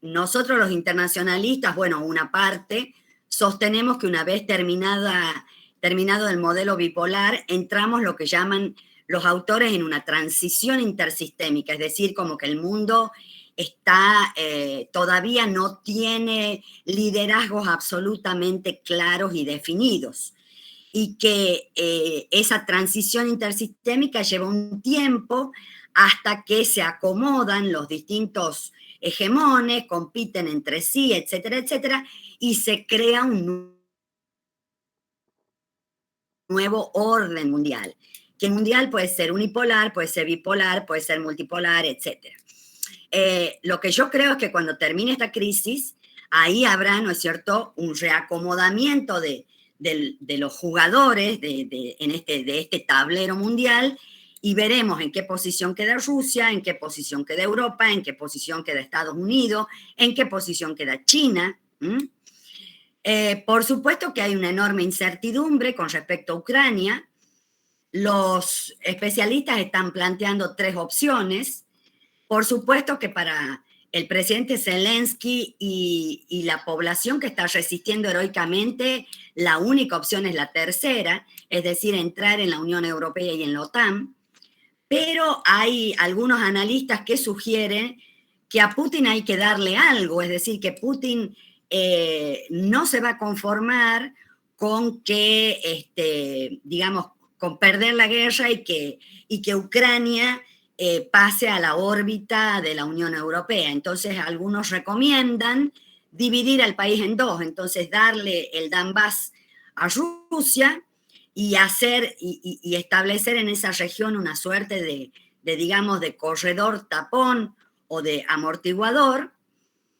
nosotros los internacionalistas, bueno, una parte, sostenemos que una vez terminado el modelo bipolar, entramos lo que llaman los autores en una transición intersistémica, es decir, como que el mundo todavía no tiene liderazgos absolutamente claros y definidos, y que esa transición intersistémica lleva un tiempo hasta que se acomodan los distintos hegemones, compiten entre sí, etcétera, etcétera, y se crea un nuevo orden mundial. Que el mundial puede ser unipolar, puede ser bipolar, puede ser multipolar, etcétera. Lo que yo creo es que cuando termine esta crisis, ahí habrá, ¿no es cierto?, un reacomodamiento de los jugadores de este tablero mundial, y veremos en qué posición queda Rusia, en qué posición queda Europa, en qué posición queda Estados Unidos, en qué posición queda China. Por supuesto que hay una enorme incertidumbre con respecto a Ucrania. Los especialistas están planteando tres opciones. Por supuesto que para el presidente Zelensky y la población que está resistiendo heroicamente, la única opción es la tercera, es decir, entrar en la Unión Europea y en la OTAN. Pero hay algunos analistas que sugieren que a Putin hay que darle algo, es decir, que Putin no se va a conformar con que, digamos, con perder la guerra y que Ucrania pase a la órbita de la Unión Europea. Entonces, algunos recomiendan dividir al país en dos, entonces darle el Donbass a Rusia y establecer en esa región una suerte digamos, de corredor tapón o de amortiguador.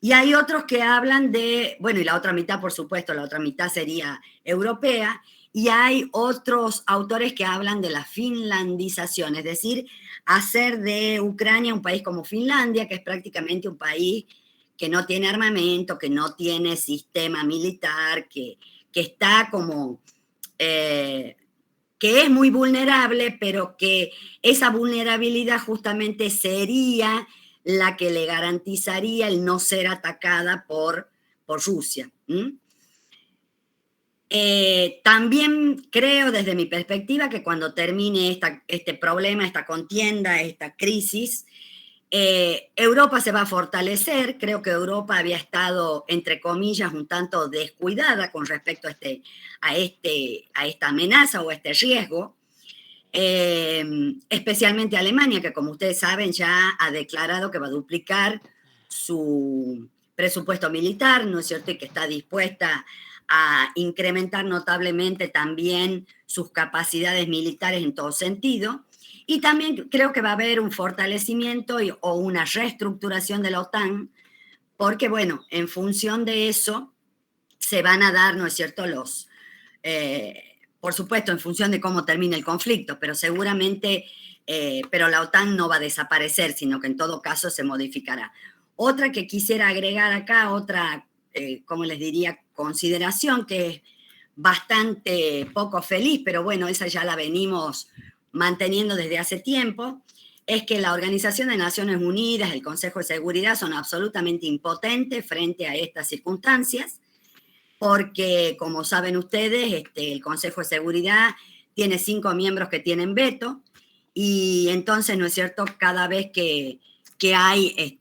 Y hay otros que hablan bueno, y la otra mitad, por supuesto, la otra mitad sería europea, y hay otros autores que hablan de la finlandización, es decir, hacer de Ucrania un país como Finlandia, que es prácticamente un país que no tiene armamento, que no tiene sistema militar, que está como, que es muy vulnerable, pero que esa vulnerabilidad justamente sería la que le garantizaría el no ser atacada por Rusia. También creo desde mi perspectiva que cuando termine este problema, esta contienda, esta crisis, Europa se va a fortalecer. Creo que Europa había estado, entre comillas, un tanto descuidada con respecto a esta amenaza o a este riesgo. Especialmente Alemania, que como ustedes saben ya ha declarado que va a duplicar su presupuesto militar, ¿no es cierto? Y que está dispuesta a incrementar notablemente también sus capacidades militares en todo sentido. Y también creo que va a haber un fortalecimiento o una reestructuración de la OTAN, porque, bueno, en función de eso se van a dar, ¿no es cierto?, por supuesto, en función de cómo termine el conflicto, pero seguramente, pero la OTAN no va a desaparecer, sino que en todo caso se modificará. Otra que quisiera agregar acá, otra, como les diría, consideración que es bastante poco feliz, pero bueno, esa ya la venimos manteniendo desde hace tiempo, es que la Organización de Naciones Unidas, el Consejo de Seguridad son absolutamente impotentes frente a estas circunstancias, porque, como saben ustedes, el Consejo de Seguridad tiene 5 miembros que tienen veto, y entonces, ¿no es cierto?, cada vez que hay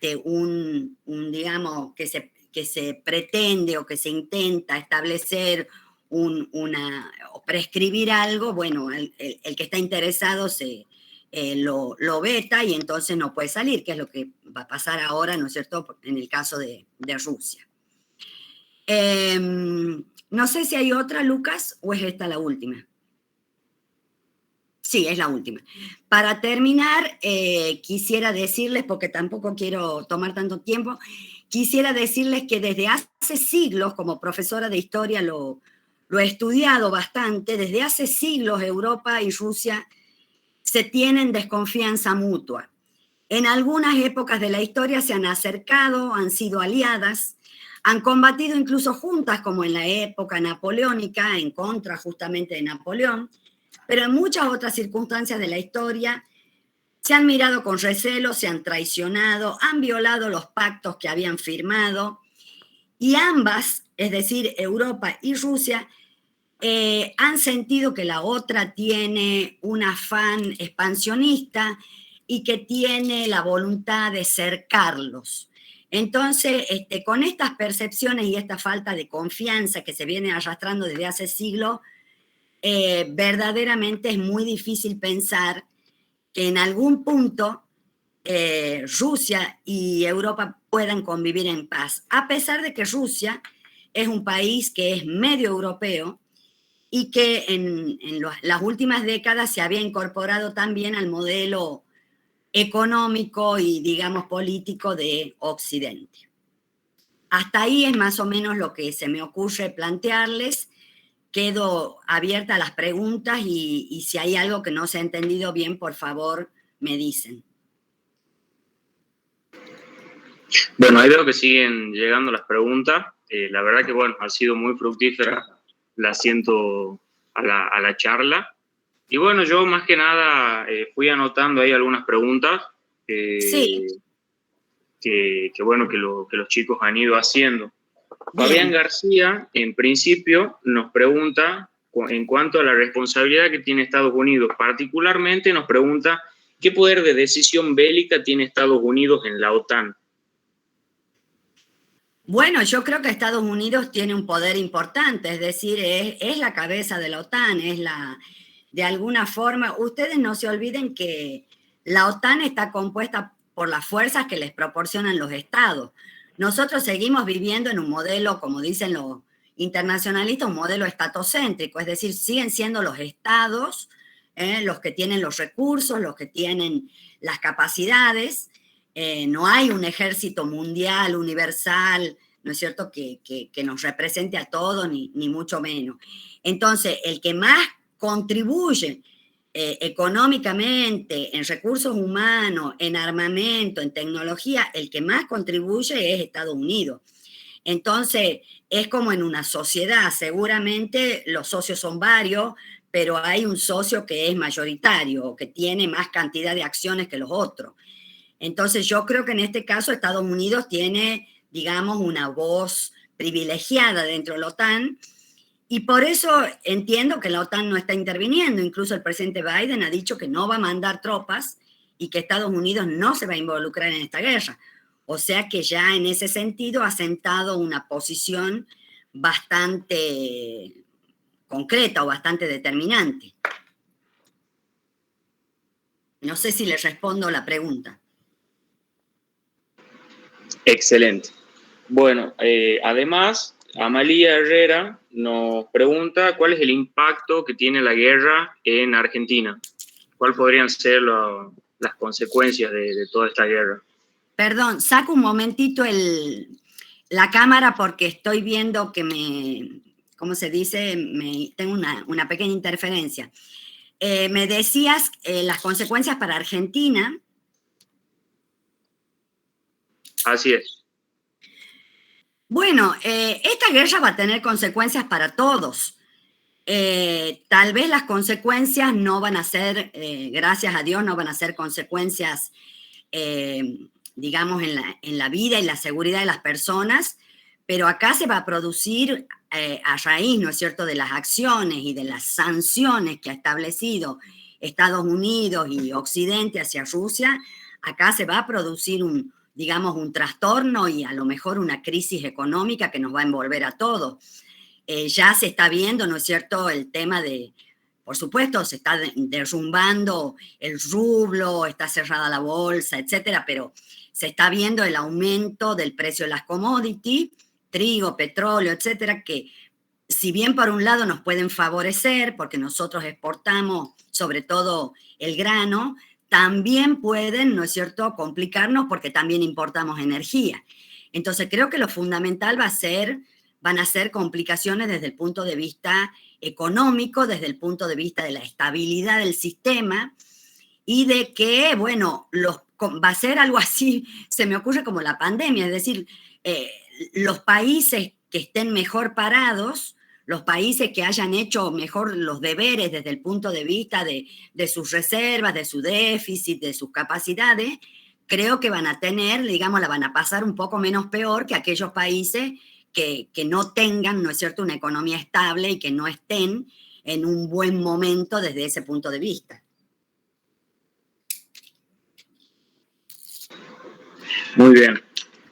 digamos, que se pretende o que se intenta establecer o prescribir algo, bueno, el que está interesado lo veta y entonces no puede salir, que es lo que va a pasar ahora, ¿no es cierto?, en el caso de Rusia. No sé si hay otra, Lucas, o es esta la última. Sí, es la última. Para terminar, quisiera decirles, porque tampoco quiero tomar tanto tiempo, quisiera decirles que desde hace siglos, como profesora de historia lo he estudiado bastante, desde hace siglos Europa y Rusia se tienen desconfianza mutua. En algunas épocas de la historia se han acercado, han sido aliadas, han combatido incluso juntas, como en la época napoleónica, en contra justamente de Napoleón, pero en muchas otras circunstancias de la historia se han mirado con recelo, se han traicionado, han violado los pactos que habían firmado, y ambas, es decir, Europa y Rusia, han sentido que la otra tiene un afán expansionista y que tiene la voluntad de cercarlos. Entonces, con estas percepciones y esta falta de confianza que se viene arrastrando desde hace siglos, verdaderamente es muy difícil pensar que en algún punto Rusia y Europa puedan convivir en paz, a pesar de que Rusia es un país que es medio europeo y que en las últimas décadas se había incorporado también al modelo económico y, digamos, político de Occidente. Hasta ahí es más o menos lo que se me ocurre plantearles. Quedo abierta a las preguntas y si hay algo que no se ha entendido bien, por favor, me dicen. Bueno, ahí veo que siguen llegando las preguntas. La verdad que, bueno, ha sido muy fructífera la siento a la charla. Y bueno, yo más que nada fui anotando ahí algunas preguntas Sí. que bueno, que los chicos han ido haciendo. Bien. Fabián García, en principio, nos pregunta, en cuanto a la responsabilidad que tiene Estados Unidos, particularmente nos pregunta qué poder de decisión bélica tiene Estados Unidos en la OTAN. Bueno, yo creo que Estados Unidos tiene un poder importante, es decir, es la cabeza de la OTAN, de alguna forma, ustedes no se olviden que la OTAN está compuesta por las fuerzas que les proporcionan los estados. Nosotros seguimos viviendo en un modelo, como dicen los internacionalistas, un modelo estatocéntrico, es decir, siguen siendo los estados los que tienen los recursos, los que tienen las capacidades. No hay un ejército mundial, universal, ¿no es cierto?, que nos represente a todos, ni mucho menos. Entonces, el que más contribuye económicamente, en recursos humanos, en armamento, en tecnología, el que más contribuye es Estados Unidos. Entonces, es como en una sociedad, seguramente los socios son varios, pero hay un socio que es mayoritario o que tiene más cantidad de acciones que los otros. Entonces yo creo que en este caso Estados Unidos tiene, digamos, una voz privilegiada dentro de la OTAN y por eso entiendo que la OTAN no está interviniendo. Incluso el presidente Biden ha dicho que no va a mandar tropas y que Estados Unidos no se va a involucrar en esta guerra. O sea que ya en ese sentido ha sentado una posición bastante concreta o bastante determinante. No sé si le respondo la pregunta. Excelente. Bueno, además, Amalia Herrera nos pregunta cuál es el impacto que tiene la guerra en Argentina. ¿Cuáles podrían ser las consecuencias de toda esta guerra? Perdón, saco un momentito la cámara porque estoy viendo que ¿cómo se dice? Tengo una pequeña interferencia. Me decías las consecuencias para Argentina. Así es. Bueno, esta guerra va a tener consecuencias para todos. Tal vez las consecuencias no van a ser, gracias a Dios, no van a ser consecuencias, digamos, en la vida y la seguridad de las personas, pero acá se va a producir a raíz, ¿no es cierto?, de las acciones y de las sanciones que ha establecido Estados Unidos y Occidente hacia Rusia, acá se va a producir digamos, un trastorno y a lo mejor una crisis económica que nos va a envolver a todos. Ya se está viendo, ¿no es cierto?, el tema por supuesto, se está derrumbando el rublo, está cerrada la bolsa, etcétera, pero se está viendo el aumento del precio de las commodities, trigo, petróleo, etcétera, que si bien por un lado nos pueden favorecer, porque nosotros exportamos sobre todo el grano, también pueden, ¿no es cierto?, complicarnos porque también importamos energía. Entonces creo que lo fundamental van a ser complicaciones desde el punto de vista económico, desde el punto de vista de la estabilidad del sistema y de que, bueno, va a ser algo así, se me ocurre como la pandemia, es decir, los países que estén mejor parados, los países que hayan hecho mejor los deberes desde el punto de vista de sus reservas, de su déficit, de sus capacidades, creo que van a tener, digamos, la van a pasar un poco menos peor que aquellos países que no tengan, ¿no es cierto?, una economía estable y que no estén en un buen momento desde ese punto de vista. Muy bien.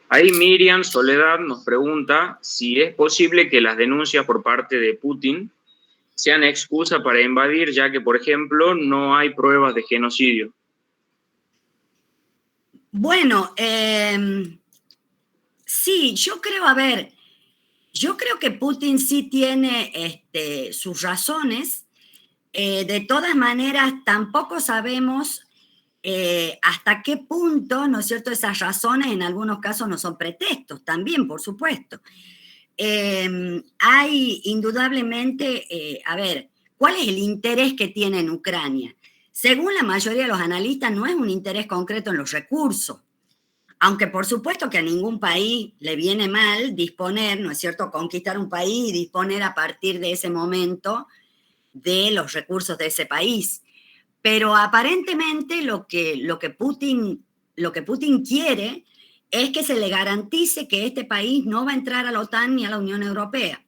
Ahí Miriam Soledad nos pregunta si es posible que las denuncias por parte de Putin sean excusa para invadir, ya que, por ejemplo, no hay pruebas de genocidio. Bueno, sí, yo creo que Putin sí tiene sus razones. De todas maneras, tampoco sabemos hasta qué punto, ¿no es cierto?, esas razones en algunos casos no son pretextos, también, por supuesto. Hay indudablemente, ¿cuál es el interés que tiene en Ucrania? Según la mayoría de los analistas, no es un interés concreto en los recursos, aunque por supuesto que a ningún país le viene mal disponer, ¿no es cierto?, conquistar un país y disponer a partir de ese momento de los recursos de ese país. Pero aparentemente lo que Putin quiere es que se le garantice que este país no va a entrar a la OTAN ni a la Unión Europea.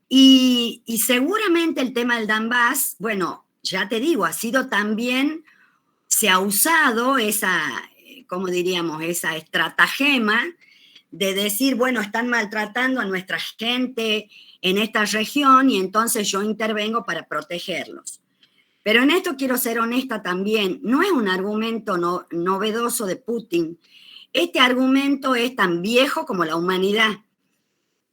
Y seguramente el tema del Donbass, bueno, ya te digo, ha sido también, se ha usado esa, ¿cómo diríamos?, esa estratagema de decir, bueno, están maltratando a nuestra gente en esta región y entonces yo intervengo para protegerlos. Pero en esto quiero ser honesta también, no es un argumento novedoso de Putin. Este argumento es tan viejo como la humanidad.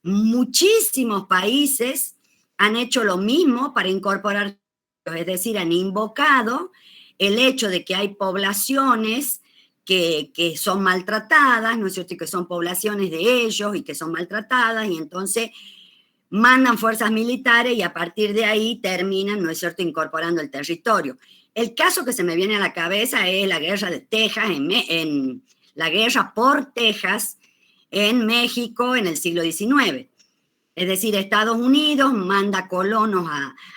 Muchísimos países han hecho lo mismo para incorporar, es decir, han invocado el hecho de que hay poblaciones que son maltratadas, ¿no es cierto?, y que son poblaciones de ellos y que son maltratadas, y entonces mandan fuerzas militares y a partir de ahí terminan, ¿no es cierto?, incorporando el territorio. El caso que se me viene a la cabeza es la guerra de Texas, la guerra por Texas en México en el siglo XIX. Es decir, Estados Unidos manda colonos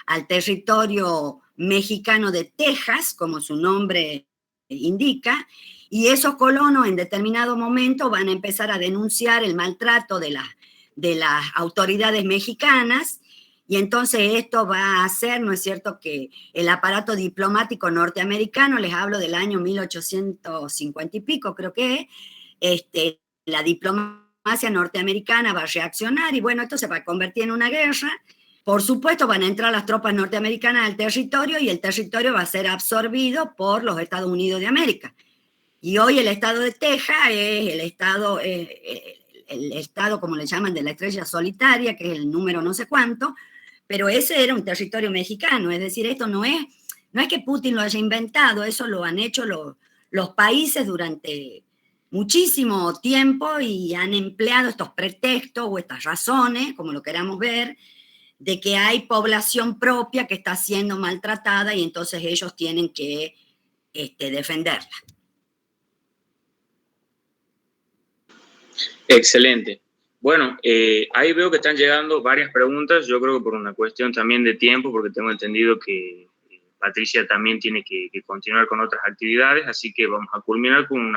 al territorio mexicano de Texas, como su nombre indica, y esos colonos en determinado momento van a empezar a denunciar el maltrato de las autoridades mexicanas, y entonces esto va a hacer, ¿no es cierto?, que el aparato diplomático norteamericano, les hablo del año 1850 y pico, creo que la diplomacia norteamericana va a reaccionar, y bueno, esto se va a convertir en una guerra. Por supuesto, van a entrar las tropas norteamericanas al territorio, y el territorio va a ser absorbido por los Estados Unidos de América. Y hoy el estado de Texas es el estado, como le llaman, de la estrella solitaria, que es el número no sé cuánto, pero ese era un territorio mexicano. Es decir, esto no es que Putin lo haya inventado, eso lo han hecho los países durante muchísimo tiempo y han empleado estos pretextos o estas razones, como lo queramos ver, de que hay población propia que está siendo maltratada y entonces ellos tienen que defenderla. Excelente. Bueno, ahí veo que están llegando varias preguntas, yo creo que por una cuestión también de tiempo, porque tengo entendido que Patricia también tiene que continuar con otras actividades, así que vamos a culminar con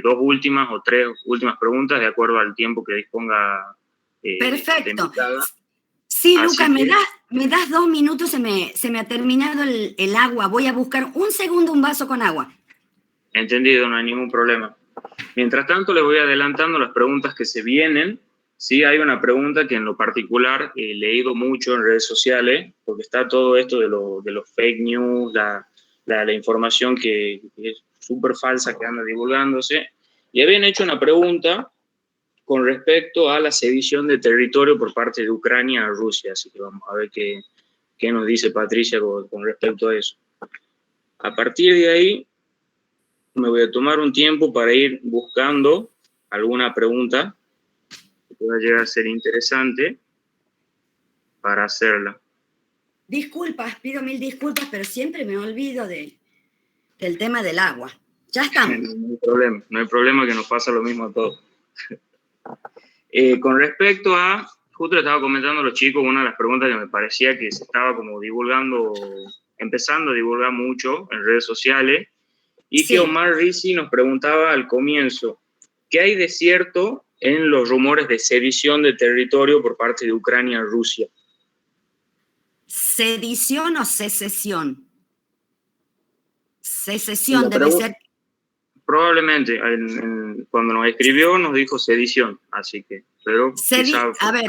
dos últimas o tres últimas preguntas de acuerdo al tiempo que disponga. Perfecto. Sí, así Lucas, me das 2 minutos, se me ha terminado el agua, voy a buscar un segundo un vaso con agua. Entendido, no hay ningún problema. Mientras tanto, les voy adelantando las preguntas que se vienen. Sí, hay una pregunta que en lo particular he leído mucho en redes sociales, porque está todo esto de los fake news, la información que es súper falsa que anda divulgándose. Y habían hecho una pregunta con respecto a la cedición de territorio por parte de Ucrania a Rusia. Así que vamos a ver qué nos dice Patricia con respecto a eso. A partir de ahí, me voy a tomar un tiempo para ir buscando alguna pregunta que pueda llegar a ser interesante para hacerla. Disculpas, pido 1000 disculpas, pero siempre me olvido del tema del agua. Ya estamos. No hay problema que nos pasa lo mismo a todos. Con respecto a, justo le estaba comentando a los chicos, una de las preguntas que me parecía que se estaba como empezando a divulgar mucho en redes sociales, y sí, que Omar Rizzi nos preguntaba al comienzo, ¿qué hay de cierto en los rumores de sedición de territorio por parte de Ucrania a Rusia? ¿Sedición o secesión? Secesión debe ser... Probablemente, cuando nos escribió nos dijo sedición, así que... Pero a ver,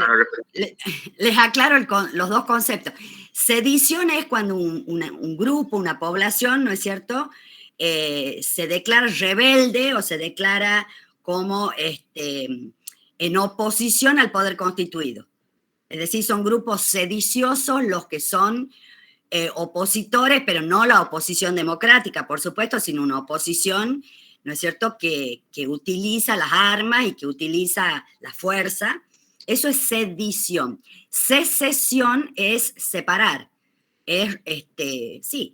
les aclaro los dos conceptos. Sedición es cuando un grupo, una población, ¿no es cierto?, se declara rebelde o se declara como en oposición al poder constituido. Es decir, son grupos sediciosos los que son opositores, pero no la oposición democrática, por supuesto, sino una oposición, ¿no es cierto?, que utiliza las armas y que utiliza la fuerza. Eso es sedición. Secesión es separar.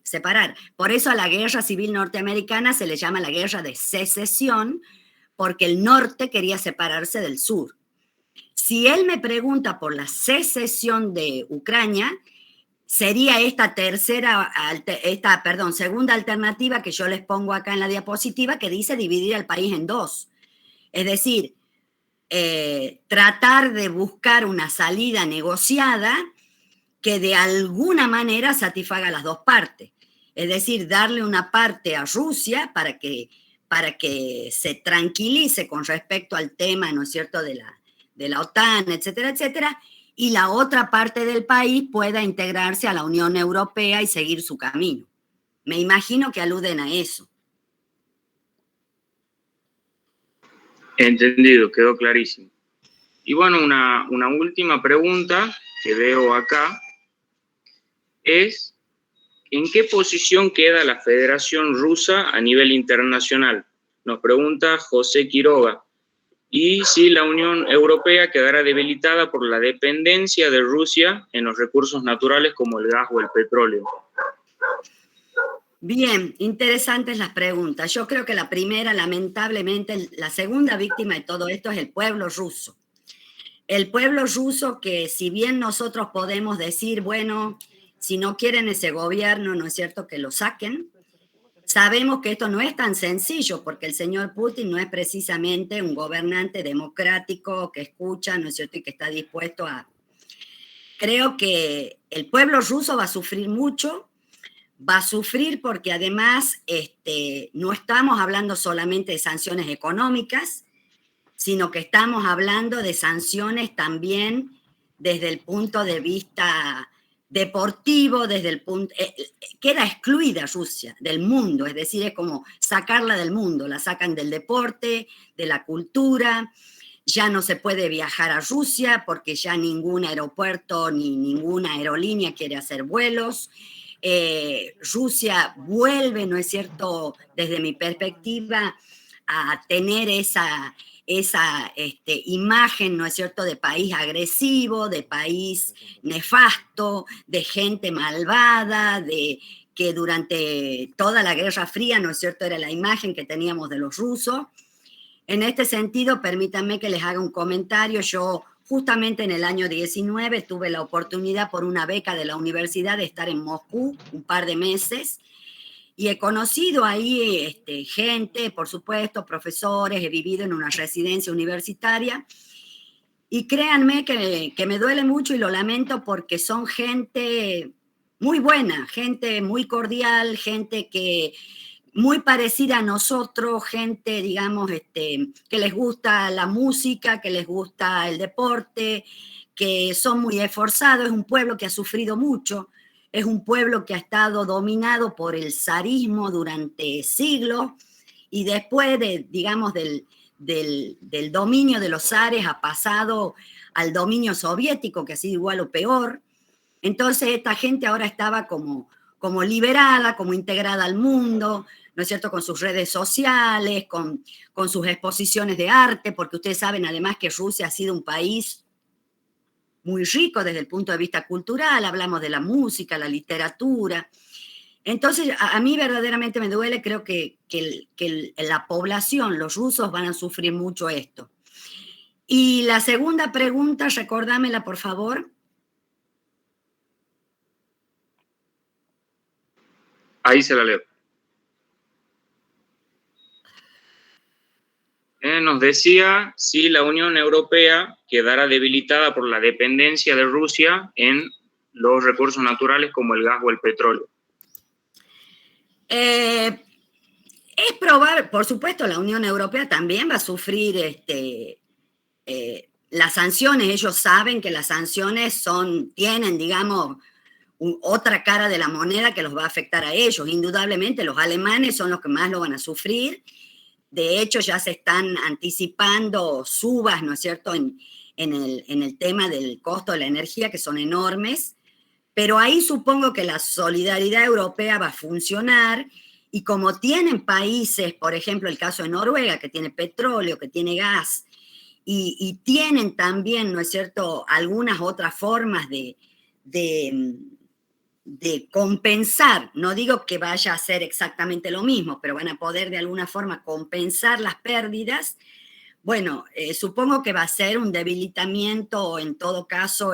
Separar. Por eso a la guerra civil norteamericana se le llama la guerra de secesión, porque el norte quería separarse del sur. Si él me pregunta por la secesión de Ucrania, sería esta segunda alternativa que yo les pongo acá en la diapositiva, que dice dividir al país en dos. Es decir, tratar de buscar una salida negociada que de alguna manera satisfaga a las dos partes. Es decir, darle una parte a Rusia para que para que se tranquilice con respecto al tema, ¿no es cierto?, de la OTAN, etcétera, etcétera, y la otra parte del país pueda integrarse a la Unión Europea y seguir su camino. Me imagino que aluden a eso. Entendido, quedó clarísimo. Y bueno, una última pregunta que veo acá es, ¿en qué posición queda la Federación Rusa a nivel internacional? Nos pregunta José Quiroga. Y si la Unión Europea quedará debilitada por la dependencia de Rusia en los recursos naturales como el gas o el petróleo. Bien, interesantes las preguntas. Yo creo que la primera, lamentablemente, la segunda víctima de todo esto es el pueblo ruso. El pueblo ruso que, si bien nosotros podemos decir, bueno, si no quieren ese gobierno, ¿no es cierto?, que lo saquen, sabemos que esto no es tan sencillo porque el señor Putin no es precisamente un gobernante democrático que escucha, ¿no es cierto?, y que está dispuesto a... Creo que el pueblo ruso va a sufrir mucho. Va a sufrir porque además no estamos hablando solamente de sanciones económicas, sino que estamos hablando de sanciones también desde el punto de vista deportivo, desde el punto... queda excluida Rusia del mundo, es decir, es como sacarla del mundo, la sacan del deporte, de la cultura, ya no se puede viajar a Rusia porque ya ningún aeropuerto ni ninguna aerolínea quiere hacer vuelos. Rusia vuelve, ¿no es cierto?, desde mi perspectiva, a tener esa imagen, ¿no es cierto?, de país agresivo, de país nefasto, de gente malvada, de que durante toda la Guerra Fría, ¿no es cierto?, era la imagen que teníamos de los rusos. En este sentido, permítanme que les haga un comentario. Yo justamente en el año 19 tuve la oportunidad por una beca de la universidad de estar en Moscú un par de meses y he conocido ahí gente, por supuesto, profesores, he vivido en una residencia universitaria y créanme que me duele mucho y lo lamento porque son gente muy buena, gente muy cordial, gente que muy parecida a nosotros, gente, digamos, que les gusta la música, que les gusta el deporte, que son muy esforzados. Es un pueblo que ha sufrido mucho, es un pueblo que ha estado dominado por el zarismo durante siglos y después digamos, del dominio de los zares ha pasado al dominio soviético, que ha sido igual o peor. Entonces esta gente ahora estaba como liberada, como integrada al mundo, ¿no es cierto?, con sus redes sociales, con sus exposiciones de arte, porque ustedes saben además que Rusia ha sido un país muy rico desde el punto de vista cultural, hablamos de la música, la literatura. Entonces, a mí verdaderamente me duele, creo que la población, los rusos van a sufrir mucho esto. Y la segunda pregunta, recordámela por favor. Ahí se la leo. Nos decía si la Unión Europea quedará debilitada por la dependencia de Rusia en los recursos naturales como el gas o el petróleo. Es probable, por supuesto, la Unión Europea también va a sufrir las sanciones. Ellos saben que las sanciones tienen, digamos, otra cara de la moneda que los va a afectar a ellos. Indudablemente los alemanes son los que más lo van a sufrir. De hecho, ya se están anticipando subas, ¿no es cierto?, en el tema del costo de la energía, que son enormes. Pero ahí supongo que la solidaridad europea va a funcionar y como tienen países, por ejemplo, el caso de Noruega, que tiene petróleo, que tiene gas, y tienen también, ¿no es cierto?, algunas otras formas de compensar, no digo que vaya a ser exactamente lo mismo, pero van a poder de alguna forma compensar las pérdidas. Bueno, supongo que va a ser un debilitamiento, en todo caso,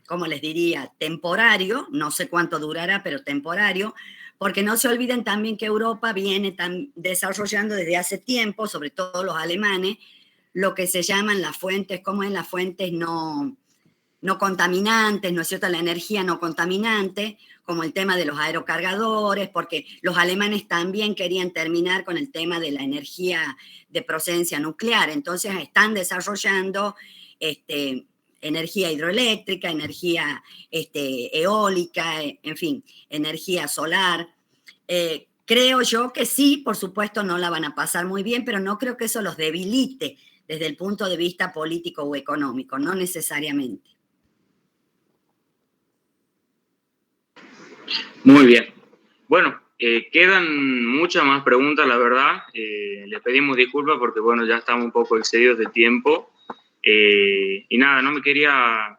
¿cómo les diría?, temporario, no sé cuánto durará, pero temporario, porque no se olviden también que Europa viene desarrollando desde hace tiempo, sobre todo los alemanes, lo que se llaman las fuentes, como en las fuentes no no contaminantes, ¿no es cierto?, la energía no contaminante, como el tema de los aerocargadores, porque los alemanes también querían terminar con el tema de la energía de procedencia nuclear. Entonces están desarrollando energía hidroeléctrica, energía eólica, en fin, energía solar. Creo yo que sí, por supuesto no la van a pasar muy bien, pero no creo que eso los debilite desde el punto de vista político o económico, no necesariamente. Muy bien. Bueno, quedan muchas más preguntas, la verdad. Les pedimos disculpas porque, bueno, ya estamos un poco excedidos de tiempo. Y nada, no quería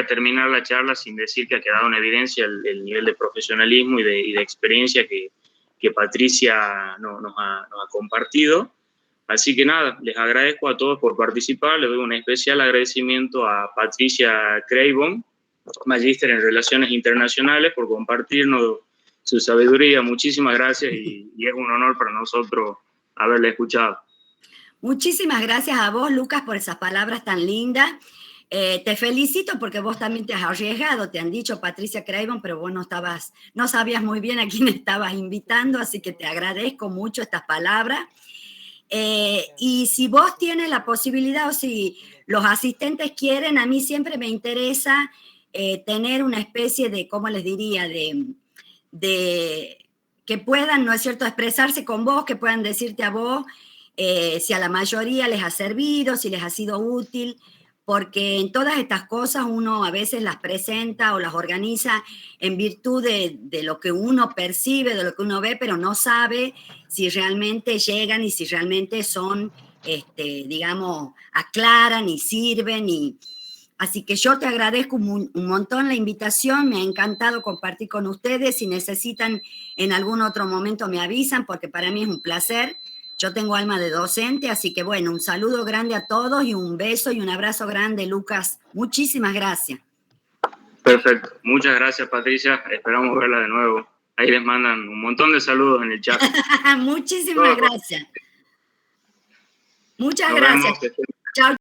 terminar la charla sin decir que ha quedado en evidencia el nivel de profesionalismo y de experiencia que Patricia nos ha compartido. Así que nada, les agradezco a todos por participar. Les doy un especial agradecimiento a Patricia Craven, magíster en Relaciones Internacionales, por compartirnos su sabiduría. Muchísimas gracias y es un honor para nosotros haberla escuchado. Muchísimas gracias a vos, Lucas, por esas palabras tan lindas. Te felicito porque vos también te has arriesgado. Te han dicho Patricia Craven, pero vos no sabías muy bien a quién estabas invitando, así que te agradezco mucho estas palabras. Y si vos tienes la posibilidad o si los asistentes quieren, a mí siempre me interesa tener una especie de, ¿cómo les diría?, de que puedan, ¿no es cierto?, expresarse con vos, que puedan decirte a vos si a la mayoría les ha servido, si les ha sido útil, porque en todas estas cosas uno a veces las presenta o las organiza en virtud de lo que uno percibe, de lo que uno ve, pero no sabe si realmente llegan y si realmente son, digamos, aclaran y sirven. Así que yo te agradezco un montón la invitación, me ha encantado compartir con ustedes. Si necesitan en algún otro momento me avisan, porque para mí es un placer. Yo tengo alma de docente, así que bueno, un saludo grande a todos y un beso y un abrazo grande, Lucas. Muchísimas gracias. Perfecto. Muchas gracias, Patricia. Esperamos verla de nuevo. Ahí les mandan un montón de saludos en el chat. Muchísimas gracias. Muchas gracias. Chao.